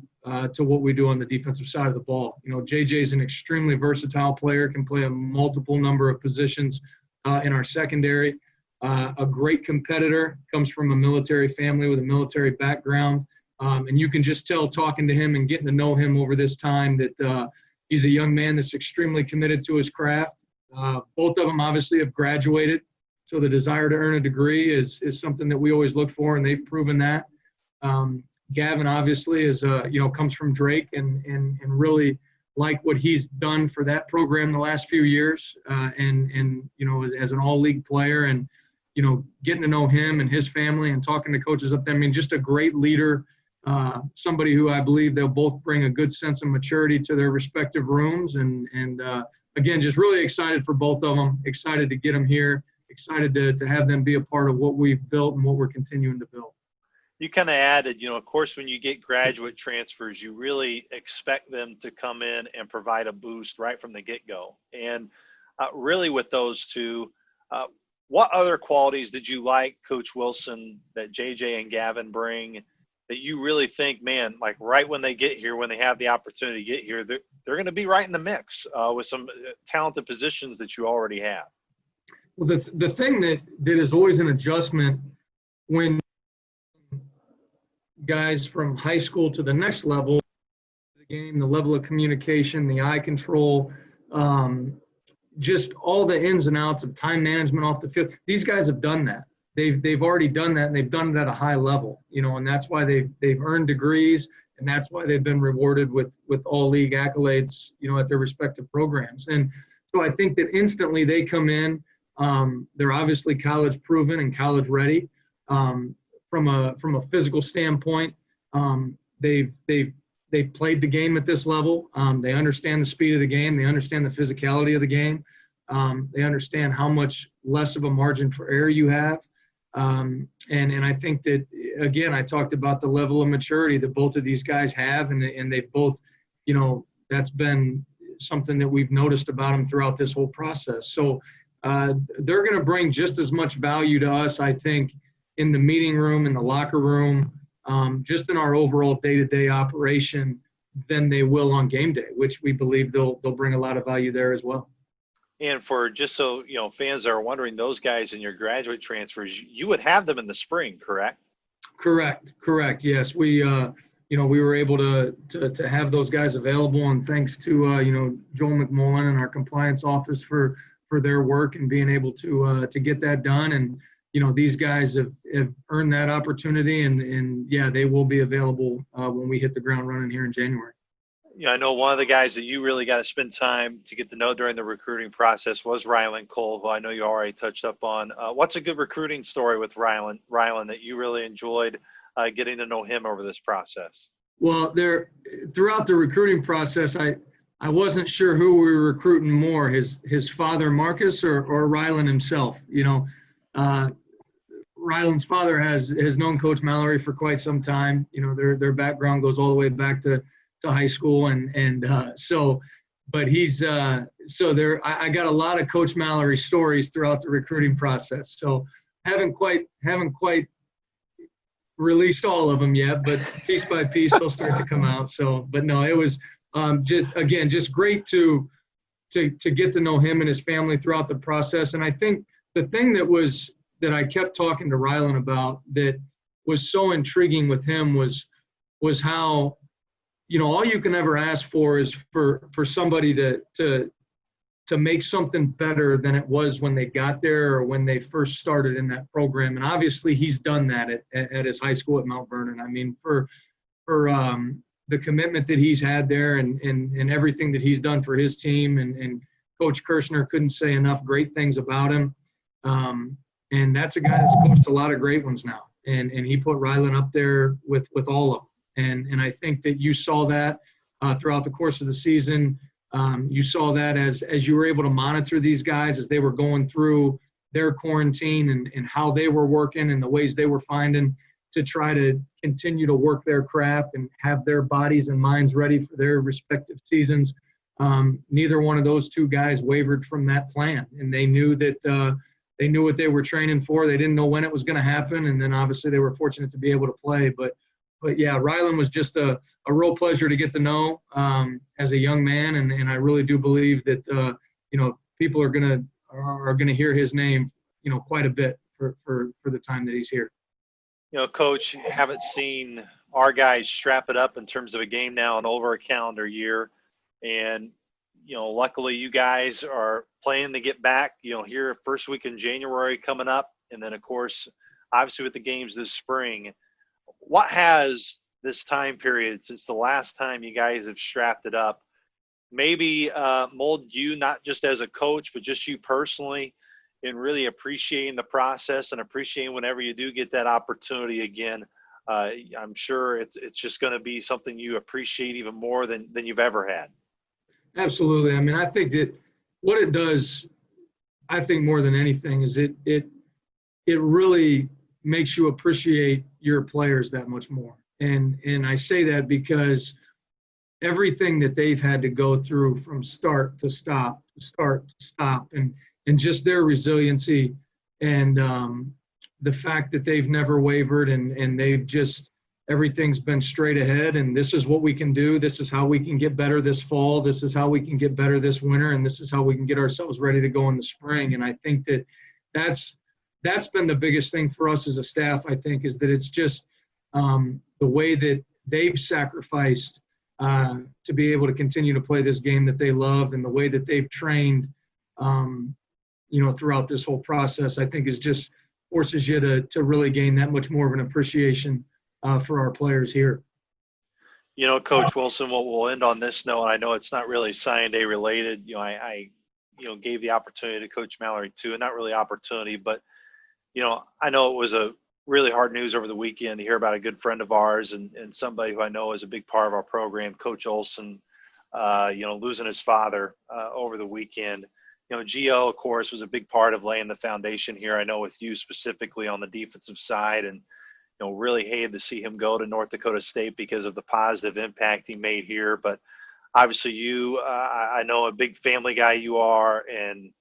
S4: to what we do on the defensive side of the ball. JJ is an extremely versatile player, can play a multiple number of positions in our secondary. A great competitor, comes from a military family with a military background. And you can just tell talking to him and getting to know him over this time that he's a young man that's extremely committed to his craft. Both of them obviously have graduated, so the desire to earn a degree is something that we always look for, and they've proven that. Gavin obviously is comes from Drake and really like what he's done for that program the last few years, and as an all-league player, and getting to know him and his family and talking to coaches up there. I mean, just a great leader, somebody who I believe they'll both bring a good sense of maturity to their respective rooms. And again, just really excited for both of them, excited to get them here, excited to have them be a part of what we've built and what we're continuing to build.
S1: You kind of added, of course, when you get graduate transfers, you really expect them to come in and provide a boost right from the get-go. And really with those two, what other qualities did you like, Coach Wilson, that JJ and Gavin bring that you really think, man, like right when they get here, when they have the opportunity to get here, they're going to be right in the mix with some talented positions that you already have?
S4: Well, the thing that is always an adjustment when guys from high school to the next level, the game, the level of communication, the eye control, just all the ins and outs of time management off the field. These guys have done that. They've already done that, and they've done it at a high level, and that's why they've earned degrees, and that's why they've been rewarded with all league accolades, at their respective programs. And so I think that instantly they come in, they're obviously college proven and college ready. From a physical standpoint, they've played the game at this level. They understand the speed of the game. They understand the physicality of the game. They understand how much less of a margin for error you have. And I think that, again, I talked about the level of maturity that both of these guys have, and they both, that's been something that we've noticed about them throughout this whole process. So they're going to bring just as much value to us, I think, in the meeting room, in the locker room, just in our overall day-to-day operation than they will on game day, which we believe they'll bring a lot of value there as well.
S1: And for just so, fans are wondering, those guys in your graduate transfers, you would have them in the spring, correct? Correct. Yes. We were able to have those guys available, and thanks to, Joel McMullen and our compliance office for their work and being able to get that done. And, these guys have earned that opportunity, and yeah, they will be available when we hit the ground running here in January. I know one of the guys that you really got to spend time to get to know during the recruiting process was Ryland Culver, who I know you already touched up on. What's a good recruiting story with Ryland that you really enjoyed getting to know him over this process? Well,
S4: throughout the recruiting process, I wasn't sure who we were recruiting more, his father Marcus or Ryland himself. Ryland's father has known Coach Mallory for quite some time. Their background goes all the way back to high school, but he's I got a lot of Coach Mallory stories throughout the recruiting process. So haven't quite released all of them yet, but piece by piece they'll start to come out. So, but no, it was just great to get to know him and his family throughout the process. And I think the thing that I kept talking to Ryland about that was so intriguing with him was how, all you can ever ask for is for somebody to make something better than it was when they got there or when they first started in that program. And obviously he's done that at his high school at Mount Vernon. I mean, for the commitment that he's had there and everything that he's done for his team, and Coach Kirshner couldn't say enough great things about him. And that's a guy that's coached a lot of great ones now. And he put Ryland up there with all of them. And I think that you saw that throughout the course of the season. You saw that as you were able to monitor these guys as they were going through their quarantine and how they were working and the ways they were finding to try to continue to work their craft and have their bodies and minds ready for their respective seasons. Neither one of those two guys wavered from that plan, and they knew that they knew what they were training for. They didn't know when it was going to happen, and then obviously they were fortunate to be able to play. But yeah, Ryland was just a real pleasure to get to know as a young man, and I really do believe that people are gonna hear his name quite a bit for the time that he's here.
S1: Coach, haven't seen our guys strap it up in terms of a game now and over a calendar year. And, luckily you guys are planning to get back, here first week in January coming up. And then, of course, obviously with the games this spring, what has this time period since the last time you guys have strapped it up maybe mold you, not just as a coach, but just you personally, in really appreciating the process and appreciating whenever you do get that opportunity again? I'm sure it's just going to be something you appreciate even more than you've ever had.
S4: Absolutely. I mean, I think that what it does, I think more than anything, is it really makes you appreciate your players that much more. And I say that because everything that they've had to go through from start to stop, and just their resiliency and the fact that they've never wavered and they've just – everything's been straight ahead, and this is what we can do. This is how we can get better this fall. This is how we can get better this winter, and this is how we can get ourselves ready to go in the spring. And I think that that's been the biggest thing for us as a staff, I think, is that it's just the way that they've sacrificed to be able to continue to play this game that they love, and the way that they've trained, throughout this whole process, I think is just forces you to really gain that much more of an appreciation for our players here.
S1: Coach Wilson, we'll end on this note. I know it's not really sign day related. I gave the opportunity to Coach Mallory too, and not really opportunity, but, I know it was a really hard news over the weekend to hear about a good friend of ours and somebody who I know is a big part of our program, Coach Olson, losing his father over the weekend. Gio, of course, was a big part of laying the foundation here. I know with you specifically on the defensive side, and really hated to see him go to North Dakota State because of the positive impact he made here. But obviously you, I know a big family guy you are, and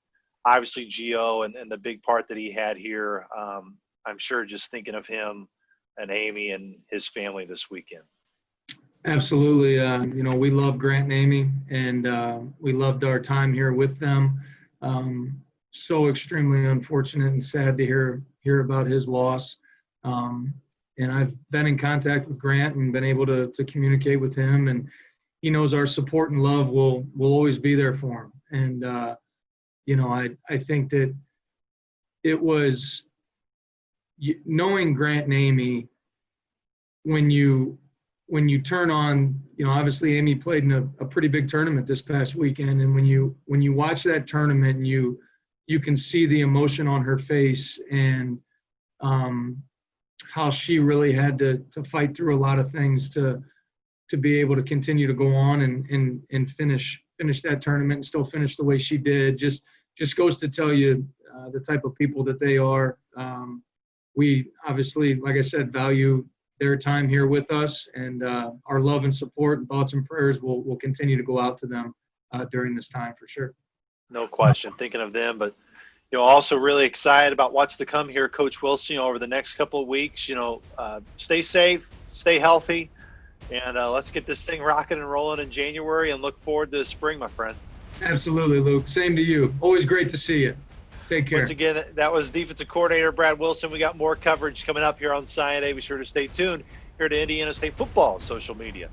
S1: obviously Gio and the big part that he had here. I'm sure just thinking of him and Amy and his family this weekend.
S4: Absolutely. We love Grant and Amy, and we loved our time here with them. So extremely unfortunate and sad to hear about his loss. And I've been in contact with Grant and been able to communicate with him, and he knows our support and love will always be there for him. And, I think that it was knowing Grant and Amy, when you turn on, obviously Amy played in a pretty big tournament this past weekend. And when you watch that tournament, and you can see the emotion on her face, and how she really had to fight through a lot of things to be able to continue to go on and finish that tournament and still finish the way she did. Just goes to tell you the type of people that they are. We obviously, like I said, value their time here with us, and our love and support and thoughts and prayers will continue to go out to them during this time for sure.
S1: No question, thinking of them, but also really excited about what's to come here, Coach Wilson, over the next couple of weeks. Stay safe, stay healthy, and let's get this thing rocking and rolling in January and look forward to the spring, my friend.
S4: Absolutely, Luke. Same to you. Always great to see you. Take care.
S1: Once again, that was defensive coordinator Brad Wilson. We got more coverage coming up here on Sign Day. Be sure to stay tuned here to Indiana State Football social media.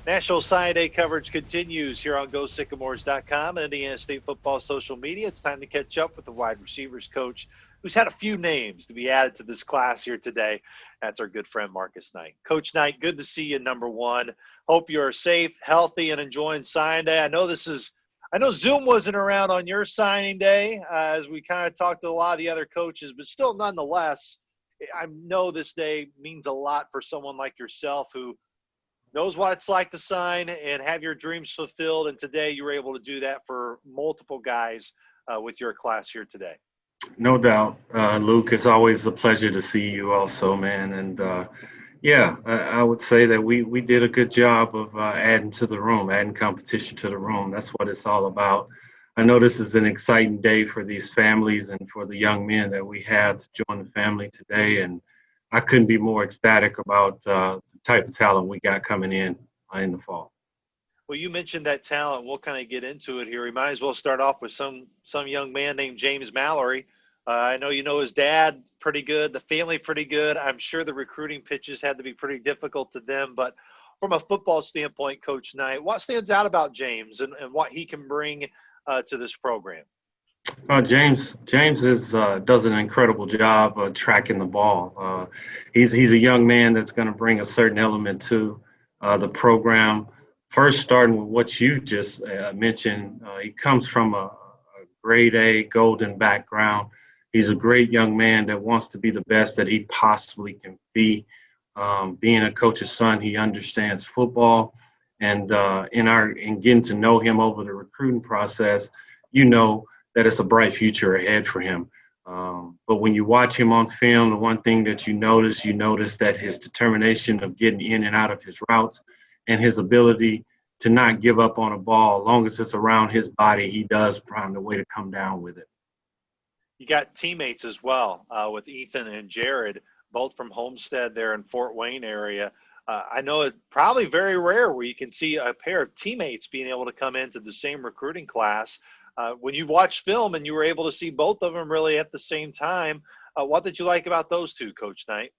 S1: National Sign Day coverage continues here on GoSycamores.com and Indiana State Football social media. It's time to catch up with the wide receivers coach, who's had a few names to be added to this class here today. That's our good friend Marcus Knight. Coach Knight, good to see you, number one. Hope you're safe, healthy, and enjoying Sign Day. I know this is I know Zoom wasn't around on your signing day, as we kind of talked to a lot of the other coaches, but still, nonetheless, I know this day means a lot for someone like yourself who knows what it's like to sign and have your dreams fulfilled. And today you were able to do that for multiple guys with your class here today.
S5: No doubt. Luke, it's always a pleasure to see you also, man. And yeah, I would say that we did a good job of adding to the room, adding competition to the room. That's what it's all about. I know this is an exciting day for these families and for the young men that we have to join the family today. And I couldn't be more ecstatic about the type of talent we got coming in the fall.
S1: Well, you mentioned that talent. We'll kind of get into it here. We might as well start off with some young man named James Mallory. I know you know his dad pretty good, the family pretty good. I'm sure the recruiting pitches had to be pretty difficult to them. But from a football standpoint, Coach Knight, what stands out about James and what he can bring to this program?
S5: James does an incredible job tracking the ball. He's a young man that's going to bring a certain element to the program. First, starting with what you just mentioned, he comes from a grade A Golden background. He's a great young man that wants to be the best that he possibly can be. Being a coach's son, he understands football, and in getting to know him over the recruiting process, you know that it's a bright future ahead for him. But when you watch him on film, the one thing that you notice that his determination of getting in and out of his routes and his ability to not give up on a ball, as long as it's around his body, he does find a way to come down with it.
S1: You got teammates as well with Ethan and Jared, both from Homestead there in Fort Wayne area. I know it's probably very rare where you can see a pair of teammates being able to come into the same recruiting class. When you watch film and you were able to see both of them really at the same time, what did you like about those two, Coach Knight?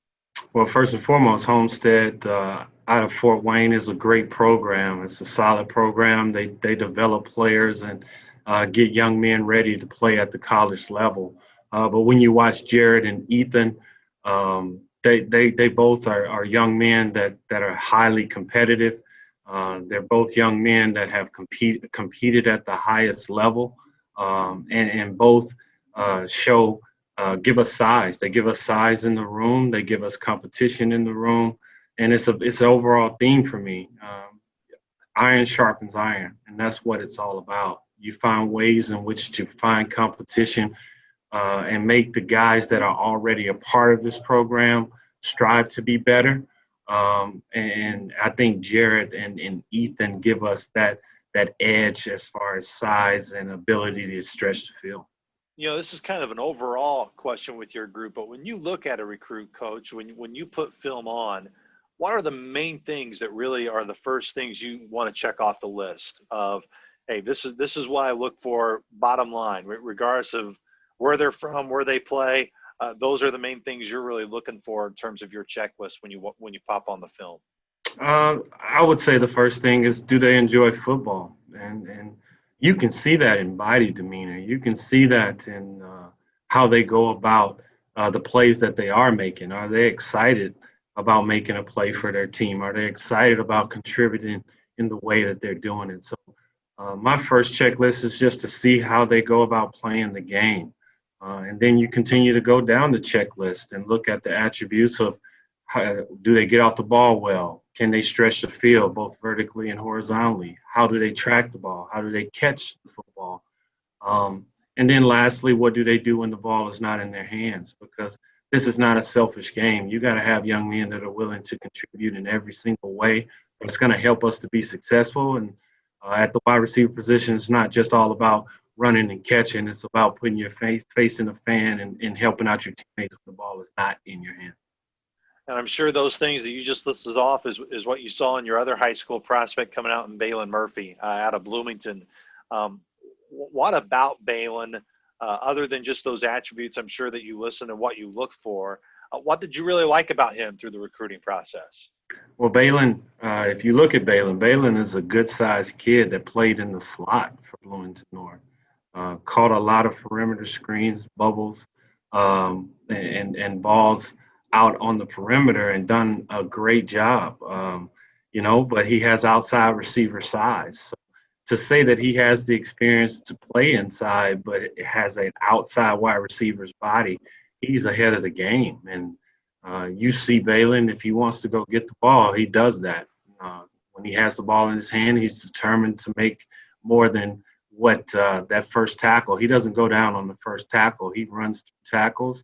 S5: Well, first and foremost, Homestead out of Fort Wayne is a great program. It's a solid program. They develop players and get young men ready to play at the college level. But when you watch Jared and Ethan, they both are young men that are highly competitive. They're both young men that have competed at the highest level, and both give us size. They give us size in the room. They give us competition in the room, and it's an overall theme for me. Iron sharpens iron, and that's what it's all about. You find ways in which to find competition and make the guys that are already a part of this program strive to be better. And I think Jared and Ethan give us that edge as far as size and ability to stretch the field.
S1: You know, this is kind of an overall question with your group, but when you look at a recruit, Coach, when you put film on, what are the main things that really are the first things you want to check off the list of, hey, this is what I look for, bottom line, regardless of where they're from, where they play. Those are the main things you're really looking for in terms of your checklist when you pop on the film.
S5: I would say the first thing is, do they enjoy football? And you can see that in body demeanor. You can see that in how they go about the plays that they are making. Are they excited about making a play for their team? Are they excited about contributing in the way that they're doing it? So my first checklist is just to see how they go about playing the game. And then you continue to go down the checklist and look at the attributes of do they get off the ball well? Can they stretch the field both vertically and horizontally? How do they track the ball? How do they catch the football? And then lastly, what do they do when the ball is not in their hands? Because this is not a selfish game. You got to have young men that are willing to contribute in every single way. It's going to help us to be successful. And at the wide receiver position, it's not just all about running and catching. It's about putting your face in the fan and helping out your teammates when the ball is not in your hand.
S1: And I'm sure those things that you just listed off is what you saw in your other high school prospect coming out in Baylor Murphy out of Bloomington. What about Balin, other than just those attributes, I'm sure that you listen and what you look for, what did you really like about him through the recruiting process?
S5: Well, Balin, if you look at Balin is a good-sized kid that played in the slot for Bloomington North. Caught a lot of perimeter screens, bubbles, and balls out on the perimeter and done a great job, but he has outside receiver size. So to say that he has the experience to play inside, but it has an outside wide receiver's body, he's ahead of the game. And you see Balin, if he wants to go get the ball, he does that. When he has the ball in his hand, he's determined to make more than what that first tackle. He doesn't go down on the first tackle. He runs through tackles.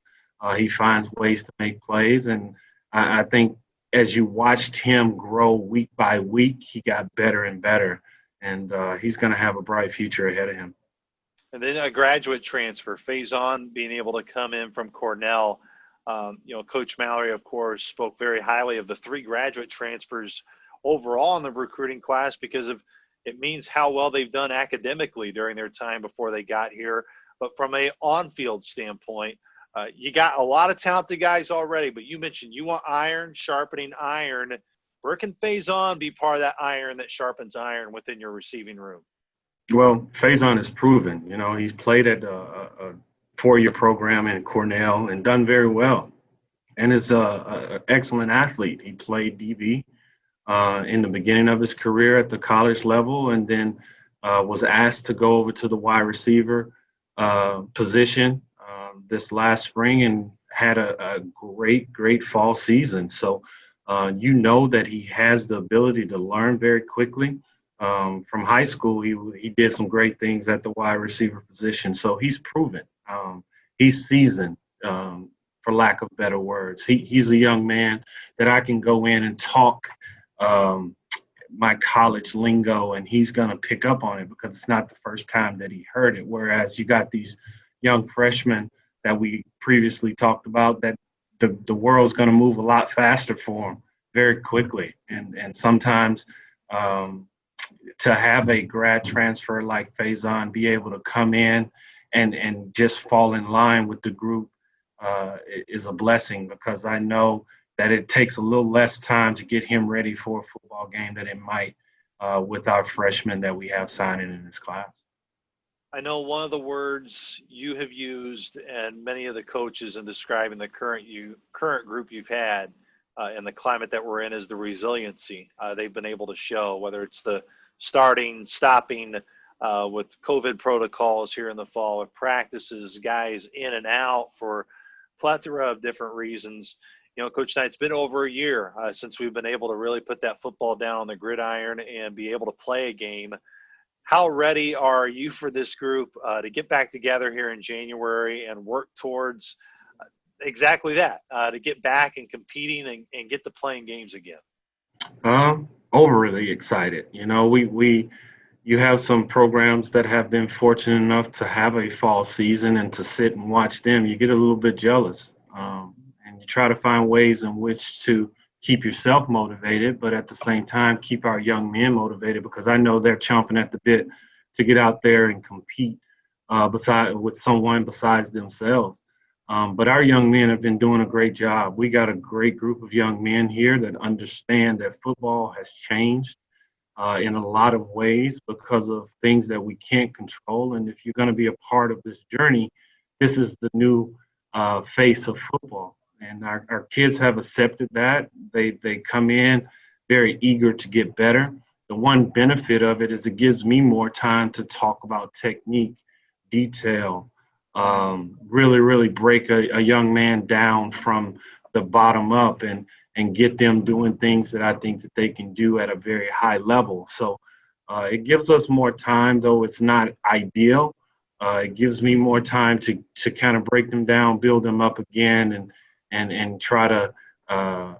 S5: He finds ways to make plays. And I think as you watched him grow week by week, he got better and better. And he's going to have a bright future ahead of him.
S1: And then a graduate transfer, Faizon being able to come in from Cornell. Coach Mallory, of course, spoke very highly of the 3 graduate transfers overall in the recruiting class because of it means how well they've done academically during their time before they got here. But from a on-field standpoint, you got a lot of talented guys already, but you mentioned you want iron, sharpening iron. Where can Faizon be part of that iron that sharpens iron within your receiving room?
S5: Well, Faizon is proven. He's played at a 4-year program in Cornell and done very well, and is an excellent athlete. He played DB in the beginning of his career at the college level, and then was asked to go over to the wide receiver position this last spring and had a great fall season. So that he has the ability to learn very quickly. From high school, he did some great things at the wide receiver position. So he's proven. He's seasoned, for lack of better words. He's a young man that I can go in and talk my college lingo, and he's going to pick up on it because it's not the first time that he heard it. Whereas you got these young freshmen that we previously talked about that the world's going to move a lot faster for them very quickly. And sometimes to have a grad transfer like Faizon be able to come in and just fall in line with the group is a blessing, because I know that it takes a little less time to get him ready for a football game than it might with our freshmen that we have signing in this class.
S1: I know one of the words you have used and many of the coaches in describing the current group you've had and the climate that we're in is the resiliency they've been able to show, whether it's the starting, stopping with COVID protocols here in the fall, with practices, guys in and out for plethora of different reasons. Coach Knight, it's been over a year since we've been able to really put that football down on the gridiron and be able to play a game. How ready are you for this group to get back together here in January and work towards exactly that, to get back and competing and get to playing games again?
S5: Overly excited. You have some programs that have been fortunate enough to have a fall season, and to sit and watch them, you get a little bit jealous. And you try to find ways in which to keep yourself motivated, but at the same time, keep our young men motivated, because I know they're chomping at the bit to get out there and compete with someone besides themselves. But our young men have been doing a great job. We got a great group of young men here that understand that football has changed in a lot of ways because of things that we can't control. And if you're going to be a part of this journey, this is the new face of football. And our kids have accepted that. They come in very eager to get better. The one benefit of it is it gives me more time to talk about technique, detail, really break a young man down from the bottom up and get them doing things that I think that they can do at a very high level. So it gives us more time, though it's not ideal. It gives me more time to kind of break them down, build them up again, and try to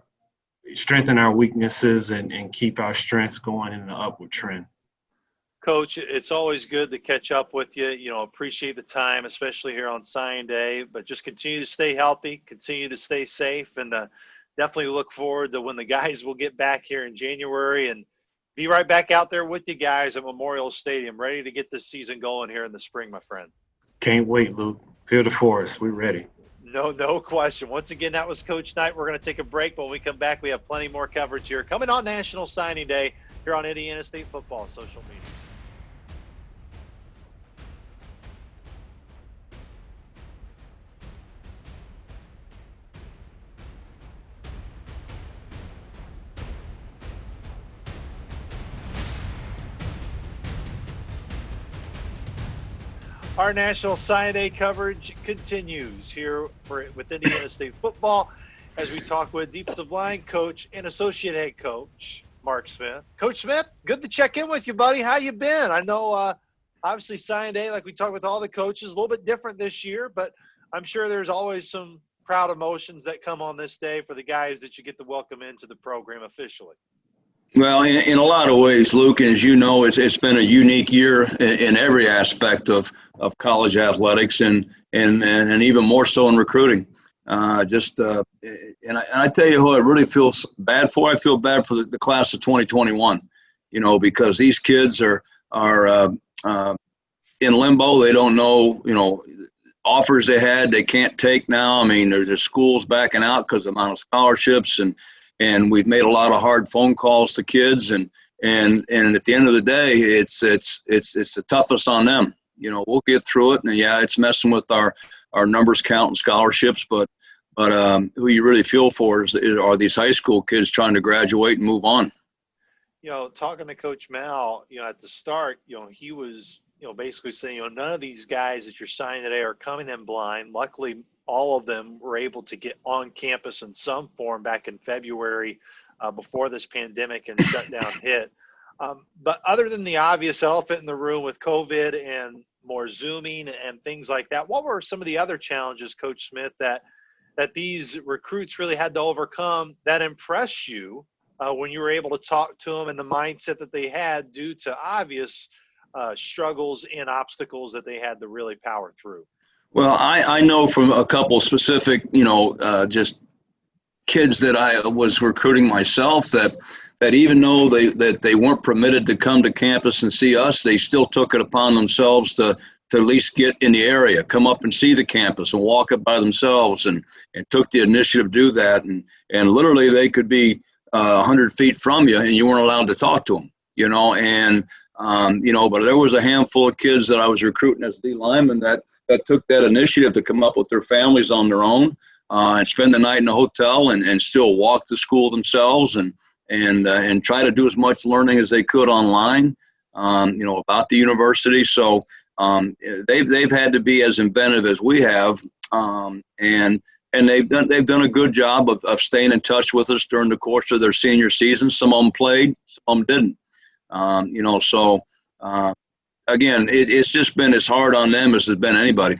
S5: strengthen our weaknesses and keep our strengths going in the upward trend.
S1: Coach, it's always good to catch up with you. Appreciate the time, especially here on signing day, but just continue to stay healthy, continue to stay safe, and definitely look forward to when the guys will get back here in January and be right back out there with you guys at Memorial Stadium, ready to get this season going here in the spring, my friend.
S5: Can't wait, Luke. Feel the force. We're ready.
S1: No question. Once again, that was Coach Knight. We're going to take a break. But when we come back, we have plenty more coverage here coming on National Signing Day here on Indiana State Football social media. Our National Sign Day coverage continues here with Indiana State football as we talk with defensive line coach and associate head coach Mark Smith. Coach Smith, good to check in with you, buddy. How you been? I know obviously Sign Day, like we talked with all the coaches, a little bit different this year, but I'm sure there's always some proud emotions that come on this day for the guys that you get to welcome into the program officially.
S6: Well, in a lot of ways, Luke, as you know, it's been a unique year in every aspect of college athletics and even more so in recruiting. And I tell you who I really feel bad for. I feel bad for the class of 2021, because these kids are in limbo. They don't know, offers they had, they can't take now. I mean, there's schools backing out because of the amount of scholarships and we've made a lot of hard phone calls to kids, and at the end of the day, it's the toughest on them. We'll get through it, and yeah, it's messing with our numbers count and scholarships, but who you really feel for are these high school kids trying to graduate and move on.
S1: Talking to Coach Mal, at the start, he was, basically saying, none of these guys that you're signing today are coming in blind. Luckily, all of them were able to get on campus in some form back in February before this pandemic and shutdown hit. But other than the obvious elephant in the room with COVID and more Zooming and things like that, what were some of the other challenges, Coach Smith, that these recruits really had to overcome that impressed you when you were able to talk to them and the mindset that they had due to obvious struggles and obstacles that they had to really power through?
S6: Well, I know from a couple specific, just kids that I was recruiting myself that even though they weren't permitted to come to campus and see us, they still took it upon themselves to at least get in the area, come up and see the campus and walk it by themselves and took the initiative to do that. And literally they could be 100 feet from you and you weren't allowed to talk to them, but there was a handful of kids that I was recruiting as D linemen that took that initiative to come up with their families on their own and spend the night in a hotel and still walk to school themselves and try to do as much learning as they could online, about the university. So they've had to be as inventive as we have, and they've done a good job of staying in touch with us during the course of their senior season. Some of them played, some of them didn't. Again, it's just been as hard on them as it's been anybody.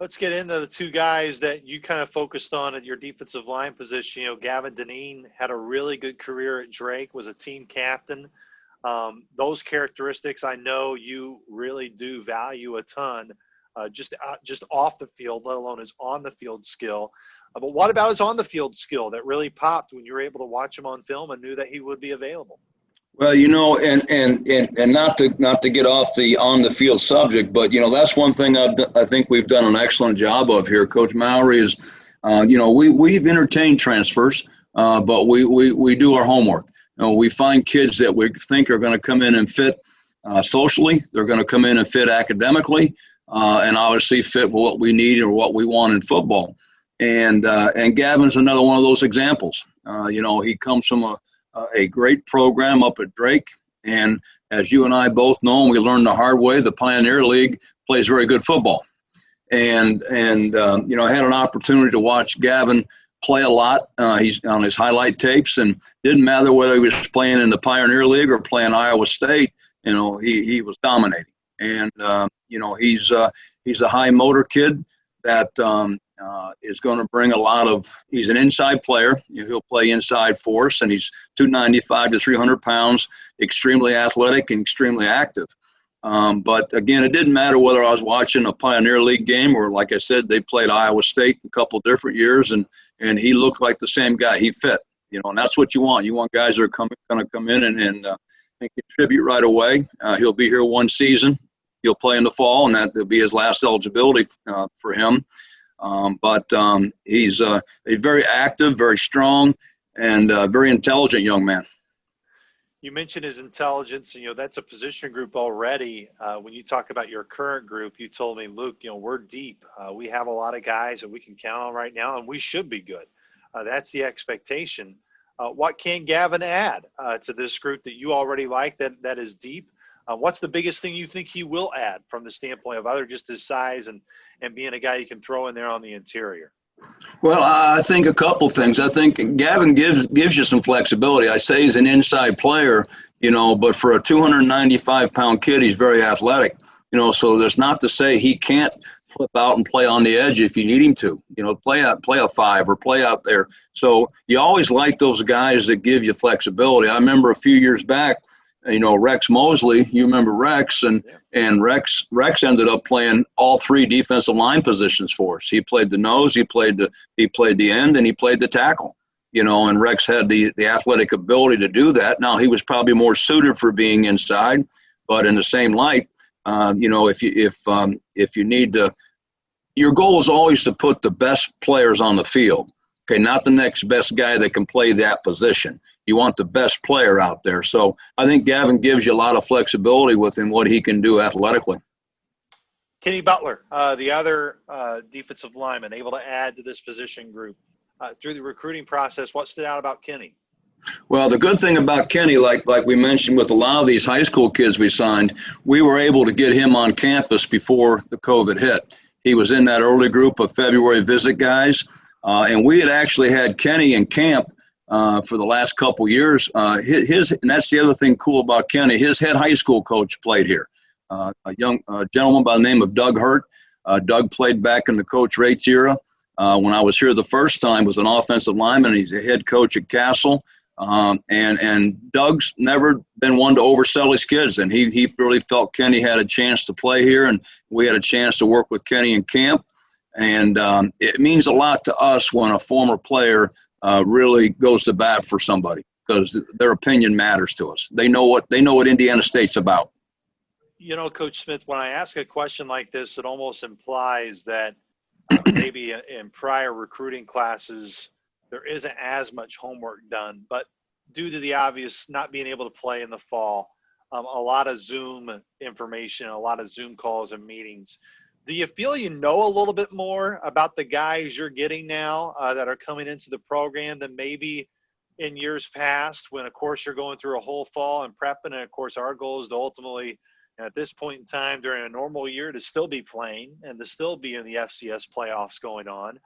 S1: Let's get into the two guys that you kind of focused on at your defensive line position. Gavin Dineen had a really good career at Drake, was a team captain. Those characteristics I know you really do value a ton, just off the field, let alone his on the field skill. But what about his on the field skill that really popped when you were able to watch him on film and knew that he would be available?
S6: Well, and not to get off the on the field subject, but that's one thing I think we've done an excellent job of here. Coach Mallory is, we've entertained transfers, but we do our homework. We find kids that we think are going to come in and fit socially. They're going to come in and fit academically, and obviously fit what we need or what we want in football. And Gavin's another one of those examples. He comes from a great program up at Drake, and as you and I both know, and we learned the hard way, the Pioneer League plays very good football. And I had an opportunity to watch Gavin play a lot. He's on his highlight tapes, and didn't matter whether he was playing in the Pioneer League or playing Iowa State. He was dominating, and he's a high motor kid that is going to bring a lot of. He's an inside player. He'll play inside for us, and he's 295 to 300 pounds, extremely athletic and extremely active. But again, it didn't matter whether I was watching a Pioneer League game or, like I said, they played Iowa State a couple different years, and he looked like the same guy. He fit, and that's what you want. You want guys that are going to come in and contribute right away. He'll be here one season. He'll play in the fall, and that'll be his last eligibility for him. But he's a very active, very strong, and very intelligent young man.
S1: You mentioned his intelligence, and that's a position group already. When you talk about your current group, you told me, Luke, we're deep. We have a lot of guys that we can count on right now, and we should be good. That's the expectation. What can Gavin add to this group that you already like that is deep? What's the biggest thing you think he will add from the standpoint of other just his size and being a guy you can throw in there on the interior?
S6: Well, I think a couple things. I think Gavin gives you some flexibility. I say he's an inside player, but for a 295-pound kid, he's very athletic. So there's not to say he can't flip out and play on the edge if you need him to. Play a 5 or play out there. So you always like those guys that give you flexibility. I remember a few years back, Rex Mosley, you remember Rex, and Rex ended up playing all 3 defensive line positions for us. He played the nose, he played the end, and he played the tackle. And Rex had the athletic ability to do that. Now he was probably more suited for being inside, but in the same light, if you need to, your goal is always to put the best players on the field. Okay, not the next best guy that can play that position. You want the best player out there. So I think Gavin gives you a lot of flexibility with him, what he can do athletically.
S1: Kenny Butler, the other defensive lineman, able to add to this position group. Through the recruiting process, what stood out about Kenny?
S6: Well, the good thing about Kenny, like we mentioned with a lot of these high school kids we signed, we were able to get him on campus before the COVID hit. He was in that early group of February visit guys, and we had actually had Kenny in camp for the last couple years. And that's the other thing cool about Kenny. His head high school coach played here, a young gentleman by the name of Doug Hurt. Doug played back in the Coach Rates era. When I was here the first time, was an offensive lineman. He's a head coach at Castle. And Doug's never been one to oversell his kids, and he really felt Kenny had a chance to play here, and we had a chance to work with Kenny in camp. And it means a lot to us when a former player really goes to bat for somebody, because their opinion matters to us. They know what Indiana State's about.
S1: Coach Smith, when I ask a question like this, it almost implies that maybe in prior recruiting classes there isn't as much homework done, but due to the obvious not being able to play in the fall, a lot of Zoom information, a lot of Zoom calls and meetings. Do you feel a little bit more about the guys you're getting now that are coming into the program than maybe in years past when, of course, you're going through a whole fall and prepping, and, of course, our goal is to ultimately, at this point in time during a normal year, to still be playing and to still be in the FCS playoffs going on.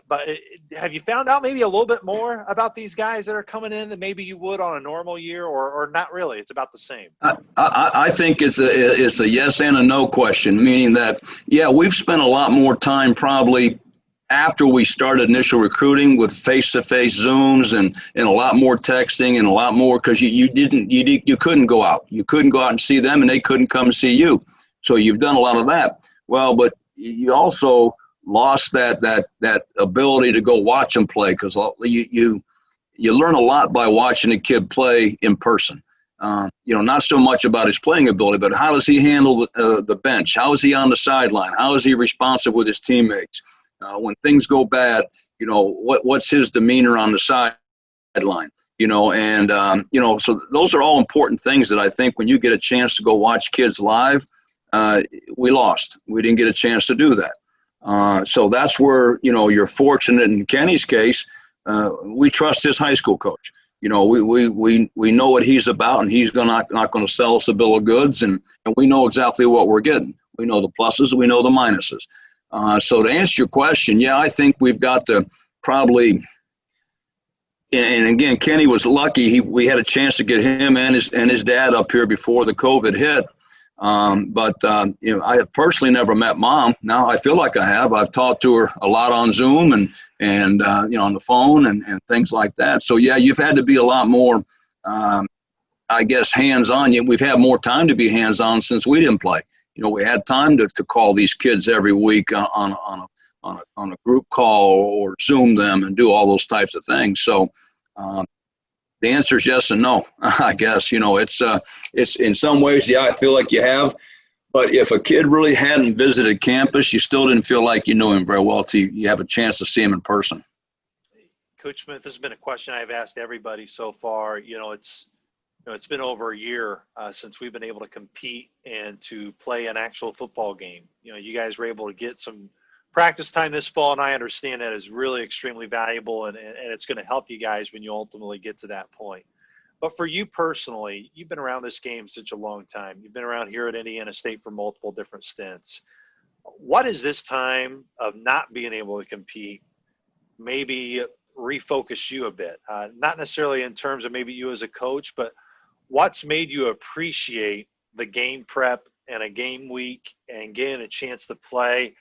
S1: But have you found out maybe a little bit more about these guys that are coming in than maybe you would on a normal year, or not really? It's about the same.
S6: I think it's a yes and a no question, meaning that, yeah, we've spent a lot more time probably after we started initial recruiting with face-to-face Zooms and a lot more texting and a lot more, because you couldn't go out. You couldn't go out and see them, and they couldn't come see you. So you've done a lot of that. Well, but you also lost that ability to go watch them play, because you learn a lot by watching a kid play in person. Not so much about his playing ability, but how does he handle the bench? How is he on the sideline? How is he responsive with his teammates? When things go bad, what's his demeanor on the sideline? So those are all important things that I think when you get a chance to go watch kids live, we lost. We didn't get a chance to do that. So that's where, you're fortunate in Kenny's case. We trust his high school coach. We know what he's about, and he's not going to sell us a bill of goods, and we know exactly what we're getting. We know the pluses, we know the minuses. So to answer your question, yeah, I think we've got to probably, and again, Kenny was lucky. We had a chance to get him and his dad up here before the COVID hit. I have personally never met Mom. Now I feel like I have. I've talked to her a lot on Zoom and on the phone and things like that. So yeah, you've had to be a lot more, I guess, hands-on. We've had more time to be hands-on since we didn't play. We had time to call these kids every week on a group call or Zoom them and do all those types of things. So the answer is yes and no. I guess it's in some ways, yeah, I feel like you have. But if a kid really hadn't visited campus, you still didn't feel like you knew him very well till you have a chance to see him in person.
S1: Coach Smith, this has been a question I've asked everybody so far. It's been over a year since we've been able to compete and to play an actual football game. You guys were able to get some practice time this fall, and I understand that is really extremely valuable, and it's going to help you guys when you ultimately get to that point. But for you personally, you've been around this game such a long time. You've been around here at Indiana State for multiple different stints. What is this time of not being able to compete maybe refocus you a bit? Not necessarily in terms of maybe you as a coach, but what's made you appreciate the game prep and a game week and getting a chance to play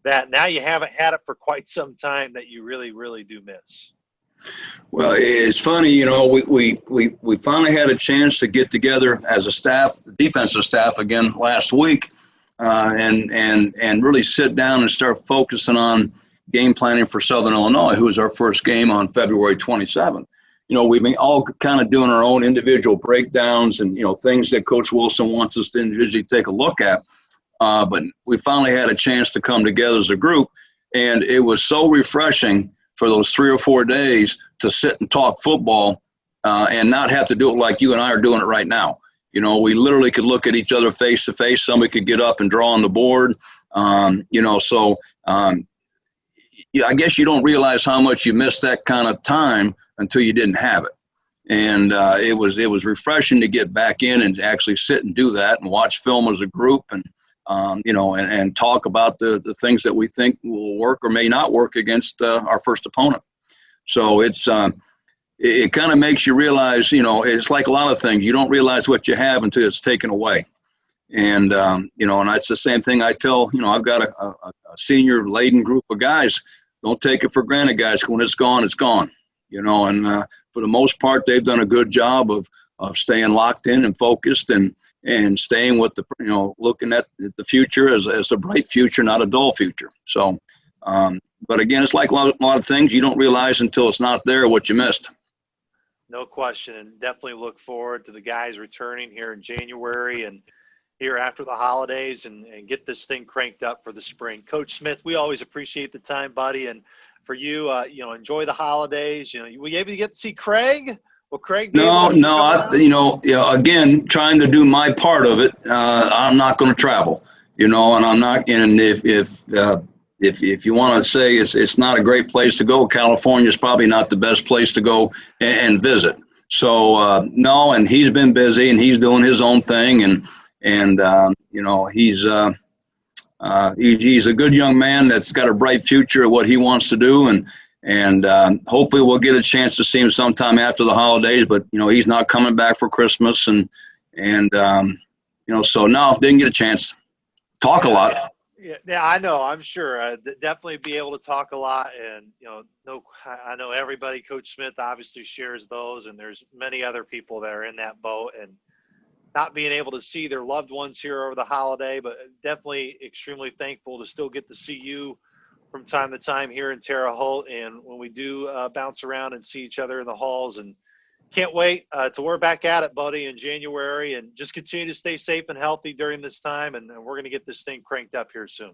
S1: that now you haven't had it for quite some time that you really, really do miss?
S6: Well, it's funny, you know, we finally had a chance to get together as a staff, defensive staff again last week, and really sit down and start focusing on game planning for Southern Illinois, who was our first game on February 27th. You know, we've been all kind of doing our own individual breakdowns and, you know, things that Coach Wilson wants us to individually take a look at. But we finally had a chance to come together as a group, and it was so refreshing for those 3 or 4 days to sit and talk football and not have to do it like you and I are doing it right now. You know, we literally could look at each other face to face. Somebody could get up and draw on the board. You know, so yeah, I guess you don't realize how much you miss that kind of time until you didn't have it. And it was refreshing to get back in and actually sit and do that and watch film as a group and, you know, and talk about the things that we think will work or may not work against our first opponent. So it kind of makes you realize, you know, it's like a lot of things. You don't realize what you have until it's taken away. And, you know, and that's the same thing I tell, you know, I've got a senior laden group of guys. Don't take it for granted, guys. When it's gone, it's gone, you know, and for the most part, they've done a good job of staying locked in and focused and staying with the, you know, looking at the future as a bright future, not a dull future. So, but again, it's like a lot of things you don't realize until it's not there what you missed.
S1: No question. And definitely look forward to the guys returning here in January and here after the holidays and get this thing cranked up for the spring. Coach Smith, we always appreciate the time, buddy. And for you, you know, enjoy the holidays. You know, were you able to get to see Craig? Will Craig be able to come around?
S6: You know, again, trying to do my part of it. I'm not going to travel, you know, and I'm not. And if you want to say it's not a great place to go, California is probably not the best place to go and visit. So no, and he's been busy and he's doing his own thing, and you know, he's a good young man that's got a bright future at what he wants to do, and hopefully we'll get a chance to see him sometime after the holidays. But you know, he's not coming back for Christmas, and you know, so no, didn't get a chance. Talk a lot.
S1: Yeah, I know. I'm sure. Definitely be able to talk a lot, and you know, I know everybody. Coach Smith obviously shares those, and there's many other people that are in that boat, and not being able to see their loved ones here over the holiday, but definitely extremely thankful to still get to see you from time to time here in Terre Haute. And when we do bounce around and see each other in the halls, and can't wait till we're back at it, buddy, in January, and just continue to stay safe and healthy during this time. And we're going to get this thing cranked up here soon.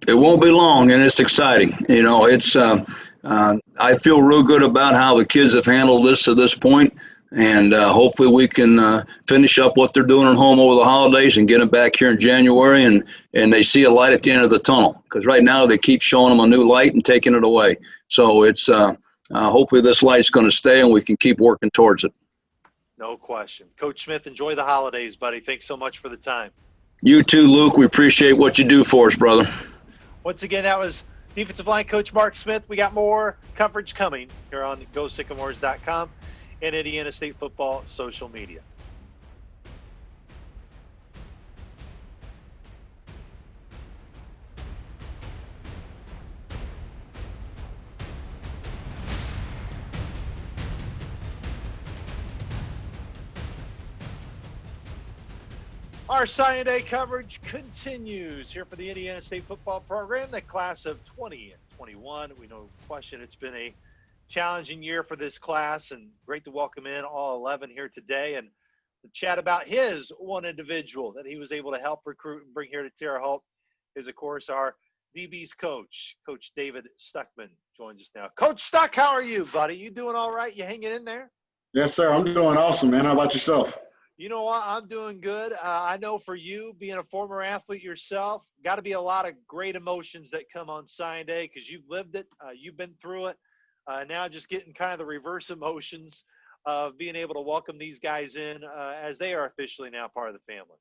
S6: It won't be long, and it's exciting. You know, it's I feel real good about how the kids have handled this to this point. And hopefully we can finish up what they're doing at home over the holidays and get them back here in January, and they see a light at the end of the tunnel. Because right now they keep showing them a new light and taking it away. So it's hopefully this light's going to stay and we can keep working towards it.
S1: No question. Coach Smith, enjoy the holidays, buddy. Thanks so much for the time.
S6: You too, Luke. We appreciate what you do for us, brother.
S1: Once again, that was defensive line coach Mark Smith. We got more coverage coming here on GoSycamores.com. and Indiana State football social media. Our signing day coverage continues here for the Indiana State football program, the class of 2021. We know question it's been a challenging year for this class, and great to welcome in all 11 here today and to chat about his one individual that he was able to help recruit and bring here to Terre Haute is, of course, our DB's coach, Coach David Stuckman, joins us now. Coach Stuck, how are you, buddy? You doing all right? You hanging in there?
S7: Yes, sir. I'm doing awesome, man. How about yourself?
S1: You know what? I'm doing good. I know for you, being a former athlete yourself, got to be a lot of great emotions that come on sign day because you've lived it. You've been through it. Now just getting kind of the reverse emotions of being able to welcome these guys in as they are officially now part of the family?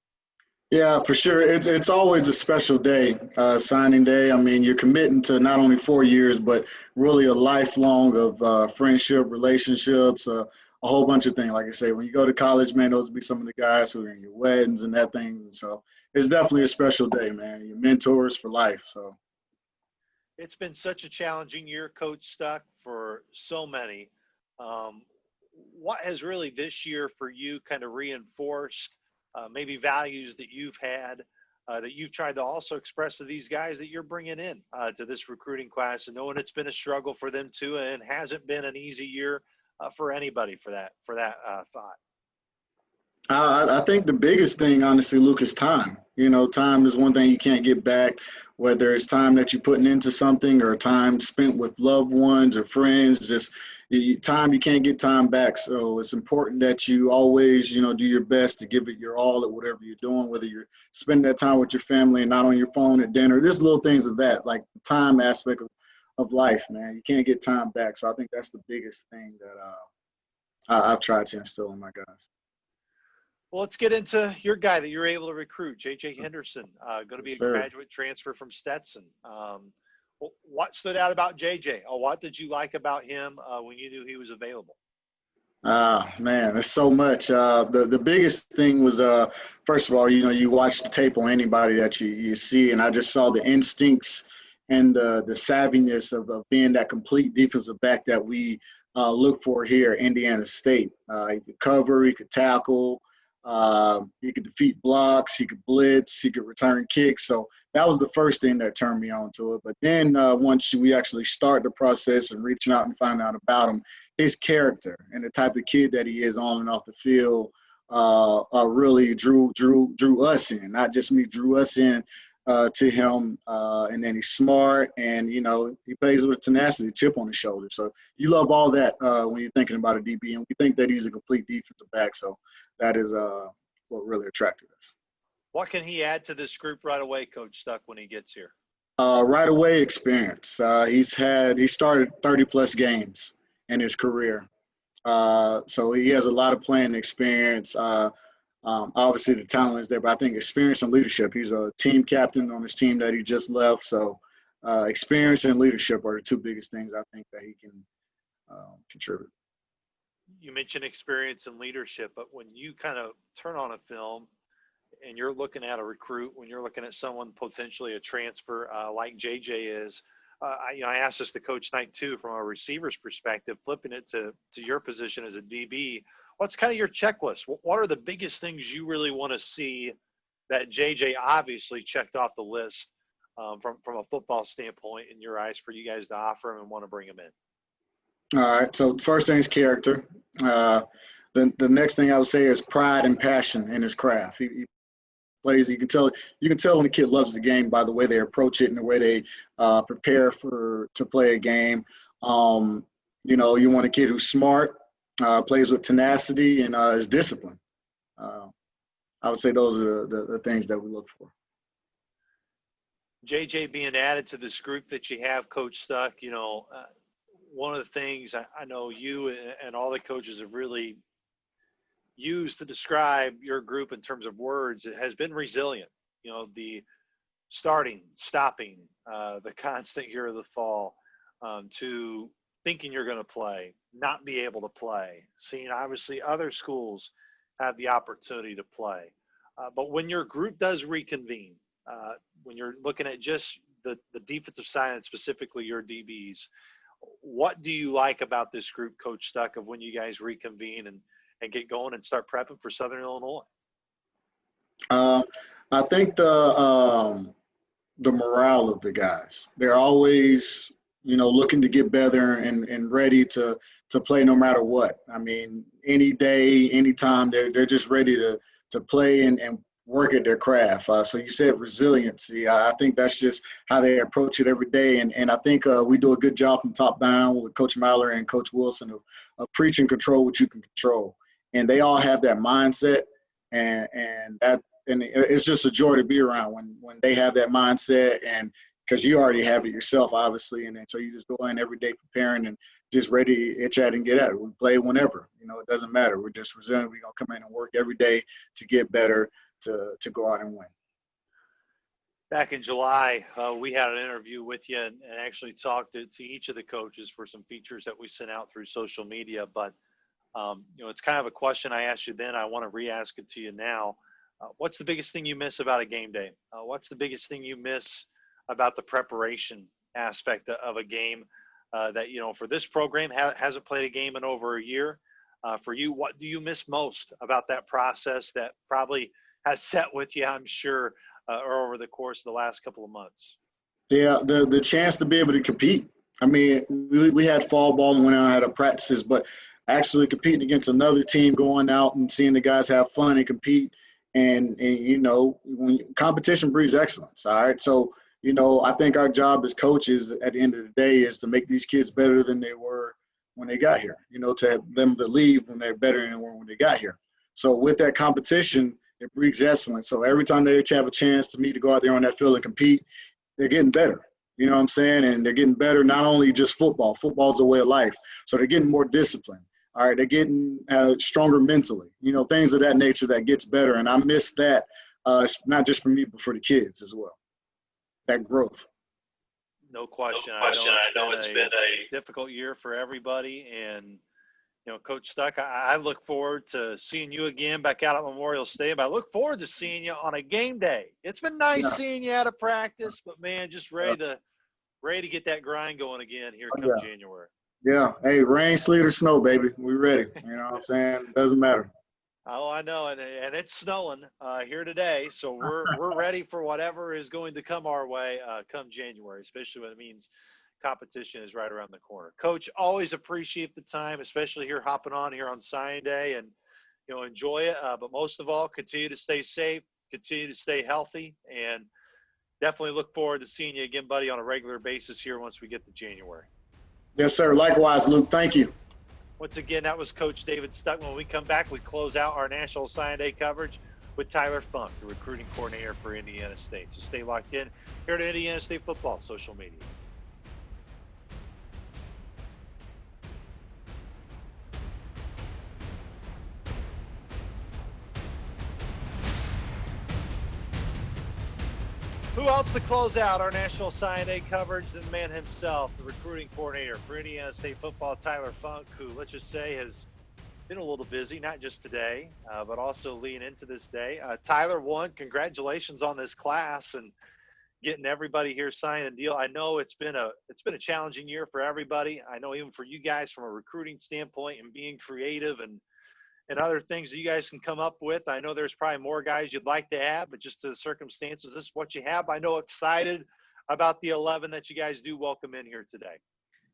S7: Yeah, for sure. It's always a special day, signing day. I mean, you're committing to not only 4 years, but really a lifelong of friendship, relationships, a whole bunch of things. Like I say, when you go to college, man, those will be some of the guys who are in your weddings and that thing. So it's definitely a special day, man. Your mentors for life. So
S1: It's been such a challenging year, Coach Stuck, for so many. What has really this year for you kind of reinforced maybe values that you've had that you've tried to also express to these guys that you're bringing in to this recruiting class, and knowing it's been a struggle for them too, and hasn't been an easy year for anybody for that thought?
S7: I think the biggest thing, honestly, Luke, is time. You know, time is one thing you can't get back, whether it's time that you're putting into something or time spent with loved ones or friends. Just time, you can't get time back. So it's important that you always, do your best to give it your all at whatever you're doing, whether you're spending that time with your family and not on your phone at dinner. There's little things of that, like the time aspect of life, man. You can't get time back. So I think that's the biggest thing that I've tried to instill in my guys.
S1: Well, let's get into your guy that you're able to recruit, Jj Henderson, going to be
S7: Yes,
S1: a
S7: sir.
S1: graduate transfer from Stetson. What stood out about JJ? What did you like about him when you knew he was available?
S7: Man, there's so much. The biggest thing was, first of all, you watch the tape on anybody that you see, and I just saw the instincts and the savviness of being that complete defensive back that we look for here at Indiana State. He could cover, he could tackle, he could defeat blocks, he could blitz, he could return kicks. So that was the first thing that turned me on to it. But then once we actually start the process and reaching out and finding out about him, his character and the type of kid that he is on and off the field really drew us in. Not just me, drew us in to him. And then he's smart, and he plays with tenacity, chip on his shoulder. So you love all that when you're thinking about a DB, and we think that he's a complete defensive back. So that is what really attracted us.
S1: What can he add to this group right away, Coach Stuck, when he gets here?
S7: Right away experience. He started 30-plus games in his career. So he has a lot of playing experience. Obviously, the talent is there, but I think experience and leadership. He's a team captain on his team that he just left. So experience and leadership are the two biggest things I think that he can contribute.
S1: You mentioned experience and leadership, but when you kind of turn on a film and you're looking at a recruit, when you're looking at someone potentially a transfer like JJ is, I asked this to Coach Knight too, from a receiver's perspective, flipping it to your position as a DB. What's kind of your checklist? What are the biggest things you really want to see that JJ obviously checked off the list from a football standpoint in your eyes for you guys to offer him and want to bring him in?
S7: All right. So first thing is character. The next thing I would say is pride and passion in his craft. He plays. You can tell when the kid loves the game by the way they approach it and the way they prepare to play a game. You want a kid who's smart, plays with tenacity, and is disciplined. I would say those are the things that we look for.
S1: JJ being added to this group that you have, Coach Stuck, one of the things I know you and all the coaches have really used to describe your group in terms of words, it has been resilient. The starting, stopping, the constant year of the fall, to thinking you're going to play, not be able to play, seeing obviously other schools have the opportunity to play. But when your group does reconvene, when you're looking at just the defensive side and specifically your DBs, what do you like about this group, Coach Stuck, of when you guys reconvene and get going and start prepping for Southern Illinois?
S7: I think the morale of the guys. They're always, looking to get better and ready to play no matter what. I mean, any day, anytime, they're just ready to play and work at their craft. So you said resiliency. I think that's just how they approach it every day. And I think we do a good job from top down with Coach Mallory and Coach Wilson of preaching control what you can control. And they all have that mindset, and it's just a joy to be around when they have that mindset, and because you already have it yourself, obviously. And then so you just go in every day preparing and just ready to itch at and get at it. We play whenever. It doesn't matter. We're just resilient. We're going to come in and work every day to get better, to go out and win.
S1: Back in July, we had an interview with you and actually talked to each of the coaches for some features that we sent out through social media. But, it's kind of a question I asked you then. I want to re-ask it to you now. What's the biggest thing you miss about a game day? What's the biggest thing you miss about the preparation aspect of a game that, for this program hasn't played a game in over a year? For you, what do you miss most about that process that probably has set with you, I'm sure, or over the course of the last couple of months?
S7: Yeah, the chance to be able to compete. I mean, we had fall ball and went out and had our practices, but actually competing against another team, going out and seeing the guys have fun and compete, and when competition breeds excellence. All right, so I think our job as coaches at the end of the day is to make these kids better than they were when they got here. To have them to leave when they're better than they were when they got here. So with that competition, it breeds excellence. So every time they have a chance to go out there on that field and compete, they're getting better. You know what I'm saying? And they're getting better, not only just football. Football's a way of life. So they're getting more disciplined. All right, they're getting stronger mentally. Things of that nature that gets better. And I miss that, not just for me, but for the kids as well. That growth.
S1: No question. I know it's been a difficult year for everybody. And, Coach Stuck, I look forward to seeing you again back out at Memorial Stadium. I look forward to seeing you on a game day. It's been nice seeing you out of practice, but, man, just ready to get that grind going again here come January.
S7: Yeah. Hey, rain, sleet, or snow, baby. We ready. You know what I'm saying? It doesn't matter.
S1: Oh, I know, and it's snowing here today, so we're ready for whatever is going to come our way come January, especially when it means competition is right around the corner. Coach, always appreciate the time, especially here hopping on here on signing day, and enjoy it. But most of all, continue to stay safe, continue to stay healthy, and definitely look forward to seeing you again, buddy, on a regular basis here once we get to January.
S7: Yes, sir. Likewise, Luke. Thank you.
S1: Once again, that was Coach David Stuck. When we come back, we close out our National Signing Day coverage with Tyler Funk, the recruiting coordinator for Indiana State. So stay locked in here to Indiana State Football social media. Who else to close out our National Signing Day coverage than the man himself, the recruiting coordinator for Indiana State football, Tyler Funk, who, let's just say, has been a little busy, not just today, but also leading into this day. Tyler, congratulations on this class and getting everybody here signing a deal. I know it's been a challenging year for everybody. I know even for you guys from a recruiting standpoint and being creative and other things that you guys can come up with. I know there's probably more guys you'd like to add, but just to the circumstances, this is what you have. I know excited about the 11 that you guys do welcome in here today.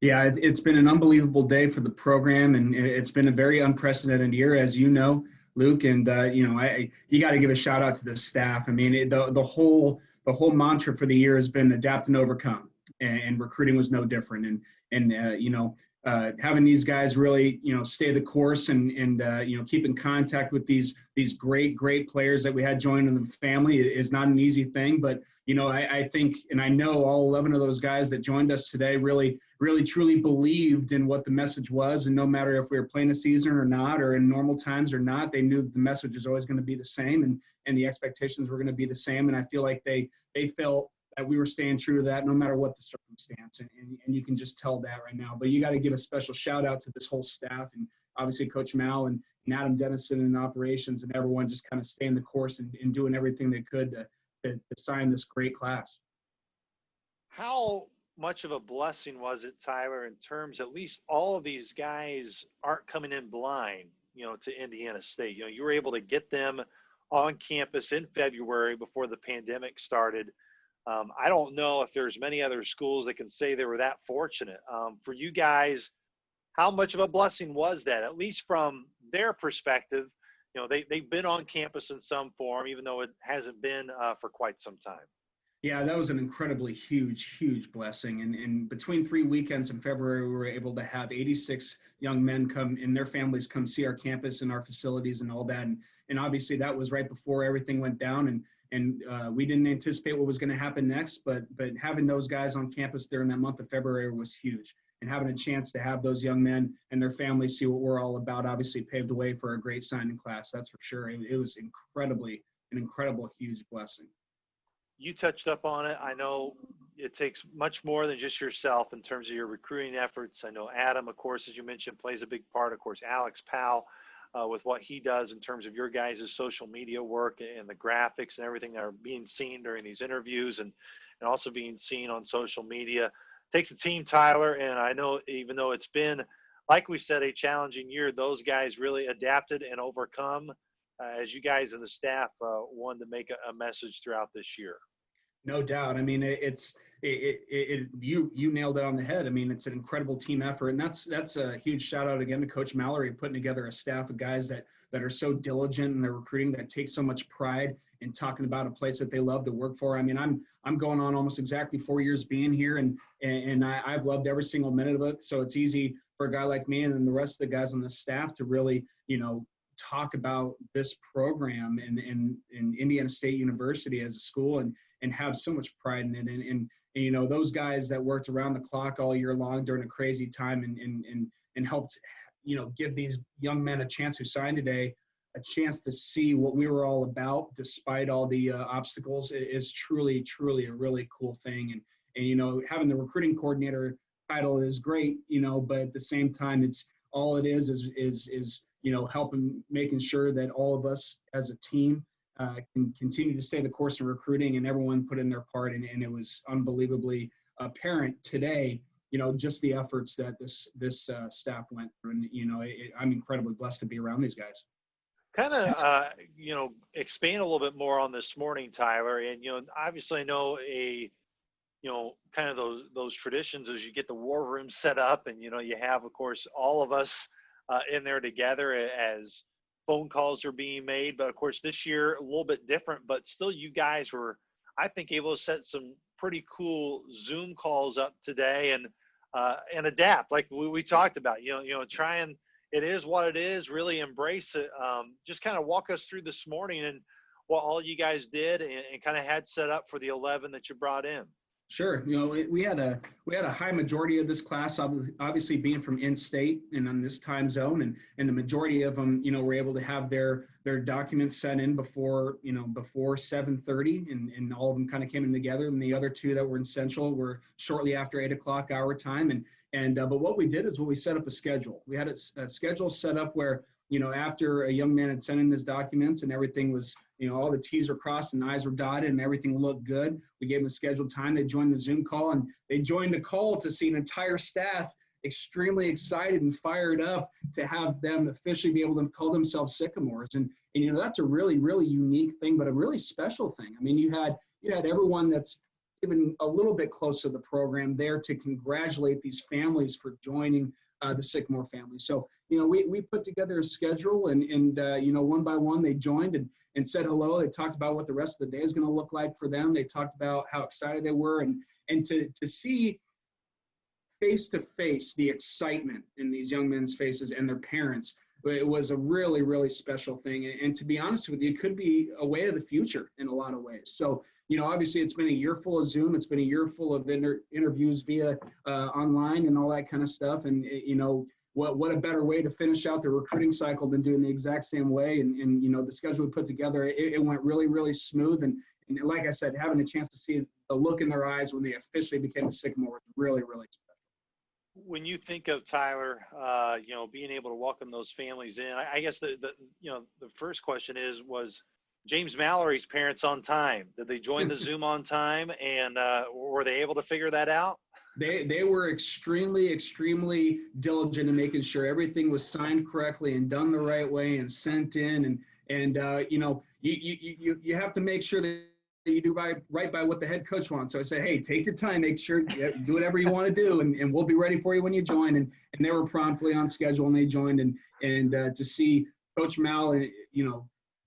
S8: Yeah, it's been an unbelievable day for the program, and it's been a very unprecedented year, as you know, Luke. And you got to give a shout out to the staff. I mean, the whole mantra for the year has been adapt and overcome, and recruiting was no different. Having these guys really, stay the course and keep in contact with these great players that we had joining the family is not an easy thing. But, I think, and I know all 11 of those guys that joined us today really truly believed in what the message was. And no matter if we were playing a season or not, or in normal times or not, they knew that the message was always going to be the same and the expectations were going to be the same. And I feel like they felt that we were staying true to that no matter what the circumstance. And you can just tell that right now. But you got to give a special shout out to this whole staff and obviously Coach Mal and Adam Dennison in operations and everyone just kind of staying the course and doing everything they could to sign this great class.
S1: How much of a blessing was it, Tyler, in terms at least all of these guys aren't coming in blind, to Indiana State? You were able to get them on campus in February before the pandemic started. I don't know if there's many other schools that can say they were that fortunate. For you guys, how much of a blessing was that, at least from their perspective? They've been on campus in some form, even though it hasn't been for quite some time.
S8: Yeah, that was an incredibly huge blessing. And between 3 weekends in February, we were able to have 86 young men come and their families come see our campus and our facilities and all that. And obviously that was right before everything went down. And we didn't anticipate what was going to happen next, but having those guys on campus during that month of February was huge. and having a chance to have those young men and their families see what we're all about obviously paved the way for a great signing class. That's for sure. It was an incredible, huge blessing.
S1: You touched up on it. I know it takes much more than just yourself in terms of your recruiting efforts. I know Adam, of course, as you mentioned, plays a big part. Of course, Alex Powell with what he does in terms of your guys' social media work and the graphics and everything that are being seen during these interviews and also being seen on social media. It takes a team, Tyler, and I know even though it's been, like we said, a challenging year, those guys really adapted and overcome as you guys and the staff wanted to make a message throughout this year.
S8: No doubt. I mean, you nailed it on the head. I mean, it's an incredible team effort, and that's a huge shout out again to Coach Mallory, putting together a staff of guys that are so diligent in their recruiting, that take so much pride in talking about a place that they love to work for. I mean, I'm going on almost exactly 4 years being here, and I've loved every single minute of it. So it's easy for a guy like me and then the rest of the guys on the staff to really, talk about this program in Indiana State University as a school and have so much pride in it. And those guys that worked around the clock all year long during a crazy time and helped, give these young men a chance who signed today, a chance to see what we were all about despite all the obstacles is truly, truly a really cool thing. And having the recruiting coordinator title is great, but at the same time, it's all it is helping, making sure that all of us as a team can continue to stay the course in recruiting, and everyone put in their part. And it was unbelievably apparent today, just the efforts that this staff went through. And, I'm incredibly blessed to be around these guys.
S1: Kind of, expand a little bit more on this morning, Tyler. And, obviously I know kind of those traditions as you get the war room set up and, you have, of course, all of us in there together as phone calls are being made. But of course, this year, a little bit different, but still you guys were, I think, able to set some pretty cool Zoom calls up today and adapt like we talked about, try and it is what it is, really embrace it. Just kind of walk us through this morning and what all you guys did and kind of had set up for the 11 that you brought in.
S8: Sure. We had a high majority of this class, obviously being from in-state and on this time zone, and the majority of them, were able to have their documents sent in before 7:30, and all of them kind of came in together. And the other two that were in Central were shortly after 8 o'clock our time. But what we did is we set up a schedule. We had a schedule set up where, after a young man had sent in his documents and everything was, all the T's were crossed and I's were dotted and everything looked good, we gave them a scheduled time. They joined the Zoom call, and they joined the call to see an entire staff extremely excited and fired up to have them officially be able to call themselves Sycamores. And that's a really, really unique thing, but a really special thing. I mean, you had everyone that's even a little bit close to the program there to congratulate these families for joining the Sycamore family. So, we put together a schedule and one by one they joined and said hello. They talked about what the rest of the day is going to look like for them. They talked about how excited they were and to see face to face the excitement in these young men's faces and their parents. It was a really, really special thing. And to be honest with you, it could be a way of the future in a lot of ways. So, obviously it's been a year full of Zoom. It's been a year full of interviews via online and all that kind of stuff. And, what a better way to finish out the recruiting cycle than doing the exact same way. And the schedule we put together, it went really, really smooth. And like I said, having a chance to see the look in their eyes when they officially became a Sycamore was really, really special.
S1: When you think of Tyler, being able to welcome those families in, I guess the first question was James Mallory's parents on time? Did they join the Zoom on time, and were they able to figure that out?
S8: They were extremely, extremely diligent in making sure everything was signed correctly and done the right way and sent in. And you have to make sure that you do right by what the head coach wants. So I said, hey, take your time, make sure, do whatever you want to do, and we'll be ready for you when you join. And they were promptly on schedule, and they joined. And to see Coach Mal,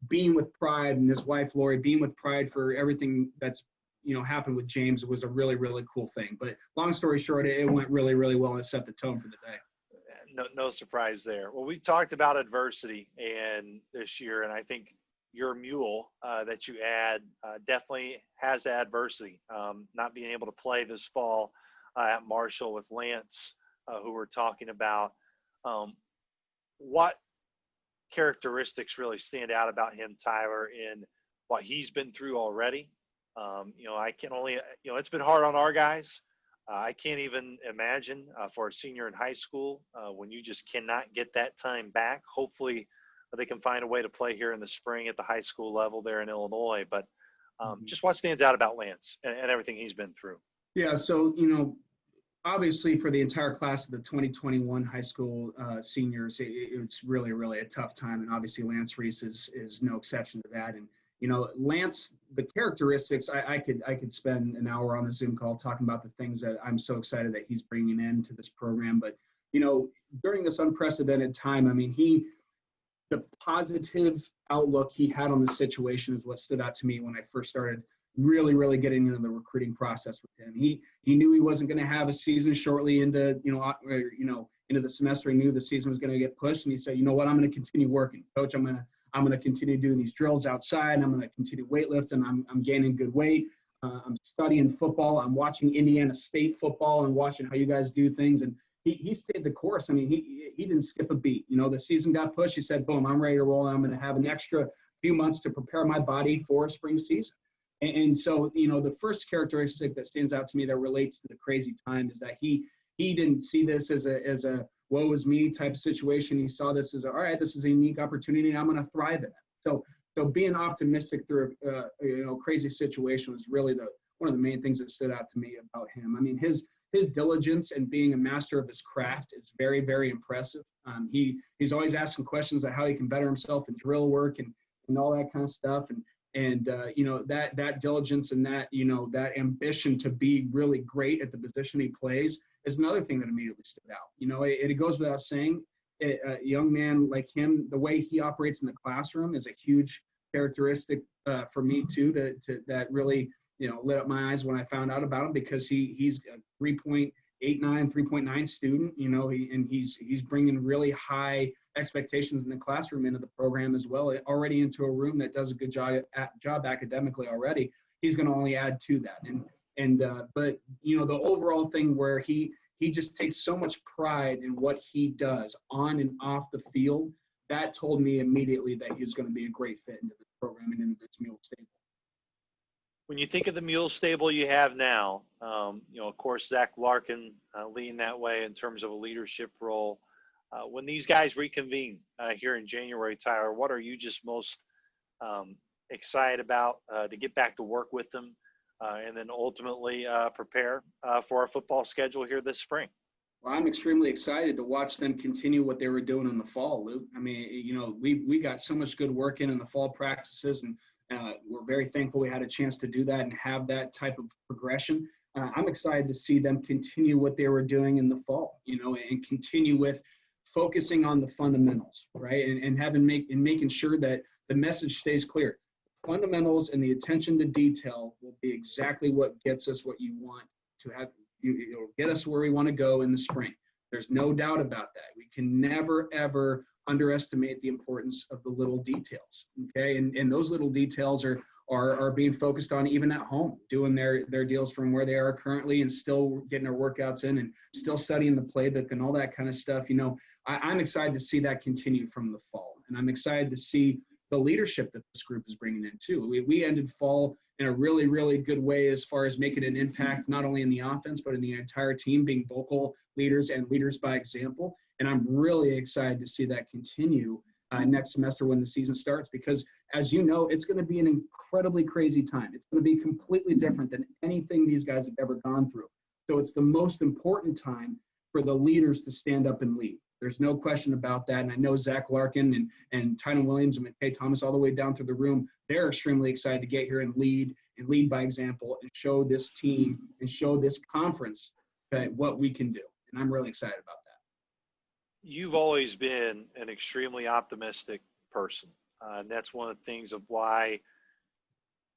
S8: being with pride, and his wife Lori being with pride for everything that's happened with James, it was a really, really cool thing. But long story short, it went really, really well, and it set the tone for the day.
S1: No surprise there. Well, we talked about adversity and this year, and I think your mule that you add definitely has adversity. Not being able to play this fall at Marshall with Lance who we're talking about. What characteristics really stand out about him, Tyler, in what he's been through already? I can only, it's been hard on our guys. I can't even imagine for a senior in high school when you just cannot get that time back. Hopefully they can find a way to play here in the spring at the high school level there in Illinois. But just what stands out about Lance and everything he's been through?
S8: Yeah, so, obviously for the entire class of the 2021 high school seniors, it's really, really a tough time. And obviously Lance Reese is no exception to that. And, Lance, the characteristics, I could spend an hour on the Zoom call talking about the things that I'm so excited that he's bringing into this program. But, during this unprecedented time, the positive outlook he had on the situation is what stood out to me when I first started really, really getting into the recruiting process with him. He knew he wasn't going to have a season shortly into, into the semester. He knew the season was going to get pushed. And he said, you know what, I'm going to continue working. Coach, I'm going to continue doing these drills outside. I'm going to continue weightlifting. I'm gaining good weight. I'm studying football. I'm watching Indiana State football and watching how you guys do things. And he stayed the course. He didn't skip a beat. The season got pushed. He said, boom, I'm ready to roll. I'm going to have an extra few months to prepare my body for spring season. And so, the first characteristic that stands out to me that relates to the crazy time is that he didn't see this as a woe is me type situation. He saw this as all right, this is a unique opportunity and I'm going to thrive in it. So being optimistic through a crazy situation was really one of the main things that stood out to me about him. His diligence and being a master of his craft is very, very impressive. He's always asking questions on how he can better himself in drill work and all that kind of stuff. And that diligence and that ambition to be really great at the position he plays is another thing that immediately stood out. It goes without saying, a young man like him, the way he operates in the classroom is a huge characteristic for me too. That really lit up my eyes when I found out about him, because he's a 3.89, 3.9 student. He's bringing really high expectations in the classroom into the program as well, already into a room that does a good job academically already. He's going to only add to that. But the overall thing where he just takes so much pride in what he does on and off the field, that told me immediately that he was going to be a great fit into the program and into this Mule stable.
S1: When you think of the Mule stable you have now, of course, Zach Larkin leading that way in terms of a leadership role. When these guys reconvene here in January, Tyler, what are you just most excited about to get back to work with them and then ultimately prepare for our football schedule here this spring?
S8: Well, I'm extremely excited to watch them continue what they were doing in the fall, Luke. We got so much good work in the fall practices, and we're very thankful we had a chance to do that and have that type of progression. I'm excited to see them continue what they were doing in the fall, and continue with focusing on the fundamentals, right? And making sure that the message stays clear. Fundamentals and the attention to detail will be exactly what gets us what you want to have. It'll get us where we want to go in the spring. There's no doubt about that. We can never, ever underestimate the importance of the little details, okay? And those little details are being focused on even at home, doing their deals from where they are currently and still getting their workouts in and still studying the playbook and all that kind of stuff. I'm excited to see that continue from the fall. And I'm excited to see the leadership that this group is bringing in too. We ended fall in a really, really good way as far as making an impact, not only in the offense, but in the entire team, being vocal leaders and leaders by example. And I'm really excited to see that continue next semester when the season starts, because as you know, it's going to be an incredibly crazy time. It's going to be completely different than anything these guys have ever gone through. So it's the most important time for the leaders to stand up and lead. There's no question about that. And I know Zach Larkin and Tynan Williams and McKay Thomas all the way down through the room, they're extremely excited to get here and lead by example and show this team and show this conference that what we can do. And I'm really excited about that.
S1: You've always been an extremely optimistic person. And that's one of the things of why,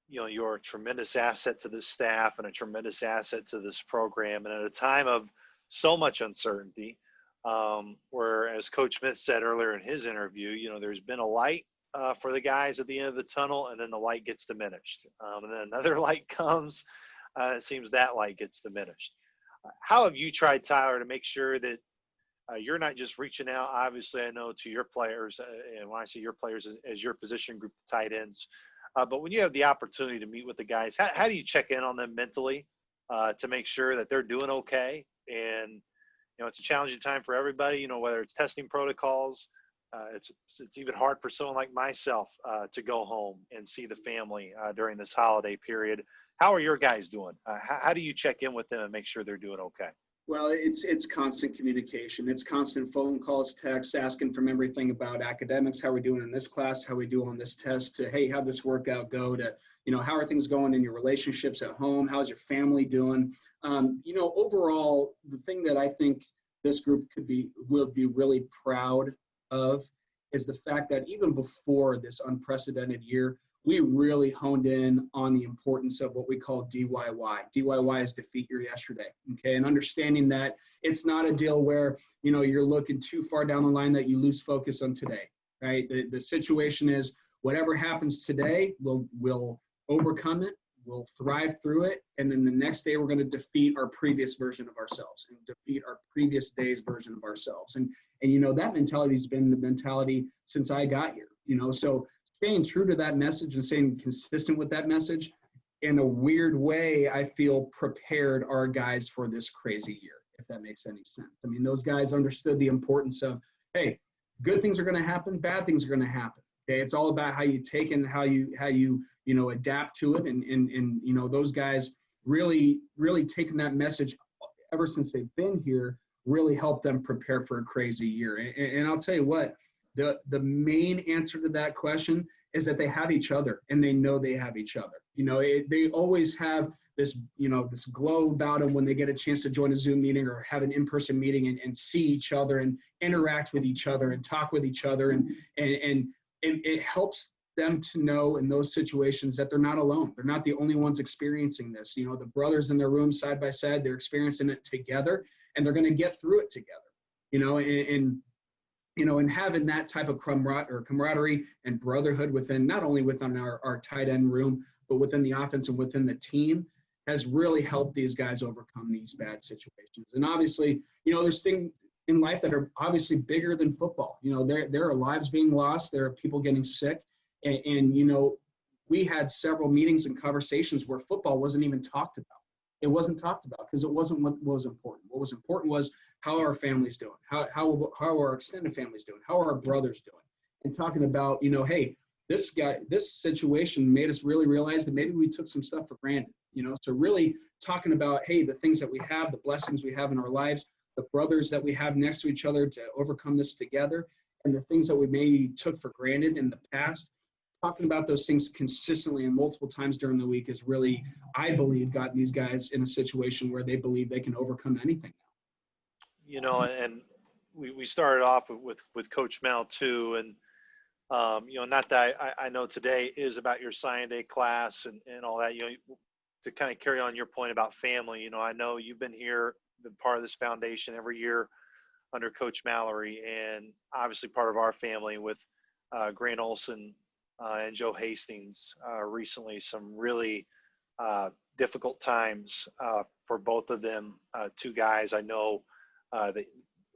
S1: you're a tremendous asset to this staff and a tremendous asset to this program. And at a time of so much uncertainty, where, as Coach Smith said earlier in his interview, there's been a light for the guys at the end of the tunnel, and then the light gets diminished. And then another light comes, it seems that light gets diminished. How have you tried, Tyler, to make sure that you're not just reaching out, obviously, I know, to your players, and when I say your players as your position group, the tight ends, but when you have the opportunity to meet with the guys, how do you check in on them mentally to make sure that they're doing okay? And, it's a challenging time for everybody, whether it's testing protocols. It's even hard for someone like myself to go home and see the family during this holiday period. How are your guys doing? How do you check in with them and make sure they're doing okay?
S8: Well, it's constant communication. It's constant phone calls, texts, asking from everything about academics, how we're doing in this class, how we do on this test, to, hey, how'd this workout go, to, how are things going in your relationships at home? How's your family doing? Overall, the thing that I think this group will be really proud of is the fact that even before this unprecedented year, we really honed in on the importance of what we call DYY. DYY is defeat your yesterday, okay? And understanding that it's not a deal where, you're looking too far down the line that you lose focus on today, right? The situation is whatever happens today, we'll overcome it, we'll thrive through it, and then the next day we're gonna defeat our previous version of ourselves and defeat our previous day's version of ourselves. And that mentality's been the mentality since I got here, so staying true to that message and staying consistent with that message, in a weird way, I feel prepared our guys for this crazy year, if that makes any sense. I mean, those guys understood the importance of, hey, good things are going to happen, bad things are going to happen. Okay, it's all about how you take and how you adapt to it, and those guys really taking that message ever since they've been here really helped them prepare for a crazy year. And I'll tell you what. The main answer to that question is that they have each other, and they know they have each other. They always have this, this glow about them when they get a chance to join a Zoom meeting or have an in-person meeting and see each other and interact with each other and talk with each other. And it helps them to know in those situations that they're not alone. They're not the only ones experiencing this. The brothers in their room side by side, they're experiencing it together, and they're going to get through it together, and having that type of camaraderie and brotherhood within, not only within our tight end room, but within the offense and within the team, has really helped these guys overcome these bad situations. And obviously, there's things in life that are obviously bigger than football. There are lives being lost. There are people getting sick. And we had several meetings and conversations where football wasn't even talked about. It wasn't talked about because it wasn't what was important. What was important was, how are our families doing? How are our extended families doing? How are our brothers doing? And talking about, hey, this situation made us really realize that maybe we took some stuff for granted, So really talking about, hey, the things that we have, the blessings we have in our lives, the brothers that we have next to each other to overcome this together, and the things that we maybe took for granted in the past. Talking about those things consistently and multiple times during the week has really, I believe, gotten these guys in a situation where they believe they can overcome anything now.
S1: And we started off with Coach Mal too, and not that I know today is about your sign day class and all that. To kind of carry on your point about family. I know you've been part of this foundation every year under Coach Mallory, and obviously part of our family with Grant Olson and Joe Hastings recently. Some really difficult times for both of them. Two guys I know that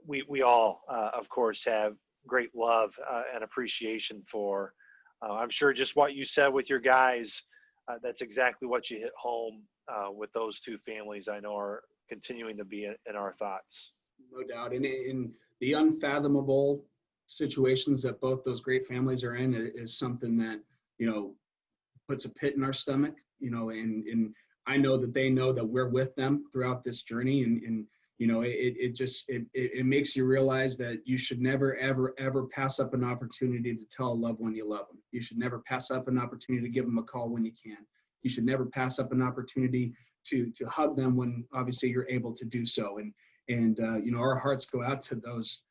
S1: we all, of course, have great love and appreciation for. I'm sure just what you said with your guys, that's exactly what you hit home with those two families. I know are continuing to be in our thoughts.
S8: No doubt. And in the unfathomable situations that both those great families are in is something that, puts a pit in our stomach, and I know that they know that we're with them throughout this journey. And it makes you realize that you should never, ever, ever pass up an opportunity to tell a loved one you love them. You should never pass up an opportunity to give them a call when you can. You should never pass up an opportunity to hug them when obviously you're able to do so. And our hearts go out to those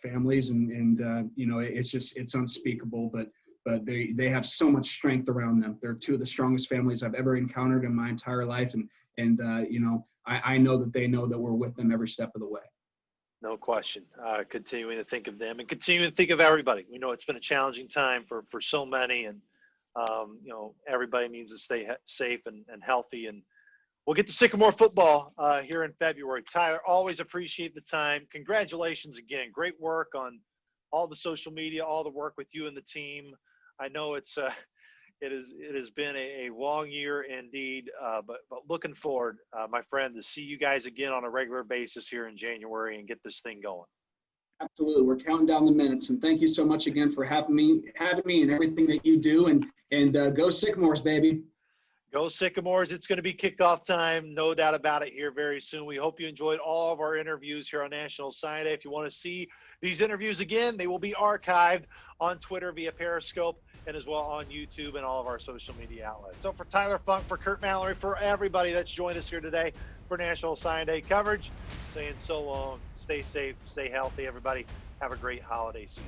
S8: families, and it's unspeakable, but they have so much strength around them. They're two of the strongest families I've ever encountered in my entire life. And I know that they know that we're with them every step of the way.
S1: No question. Continuing to think of them and continuing to think of everybody. We know it's been a challenging time for so many, and everybody needs to stay safe and healthy. And we'll get to Sycamore football here in February. Tyler, always appreciate the time. Congratulations again. Great work on all the social media, all the work with you and the team. I know it has been a long year indeed, but looking forward, my friend, to see you guys again on a regular basis here in January and get this thing going.
S8: Absolutely. We're counting down the minutes. And thank you so much again for having me and everything that you do. And go Sycamores, baby.
S1: Go Sycamores. It's going to be kickoff time. No doubt about it here very soon. We hope you enjoyed all of our interviews here on National Sign Day. If you want to see these interviews again, they will be archived on Twitter via Periscope and as well on YouTube and all of our social media outlets. So for Tyler Funk, for Kurt Mallory, for everybody that's joined us here today for National Sign Day coverage, saying so long, stay safe, stay healthy, everybody. Have a great holiday season.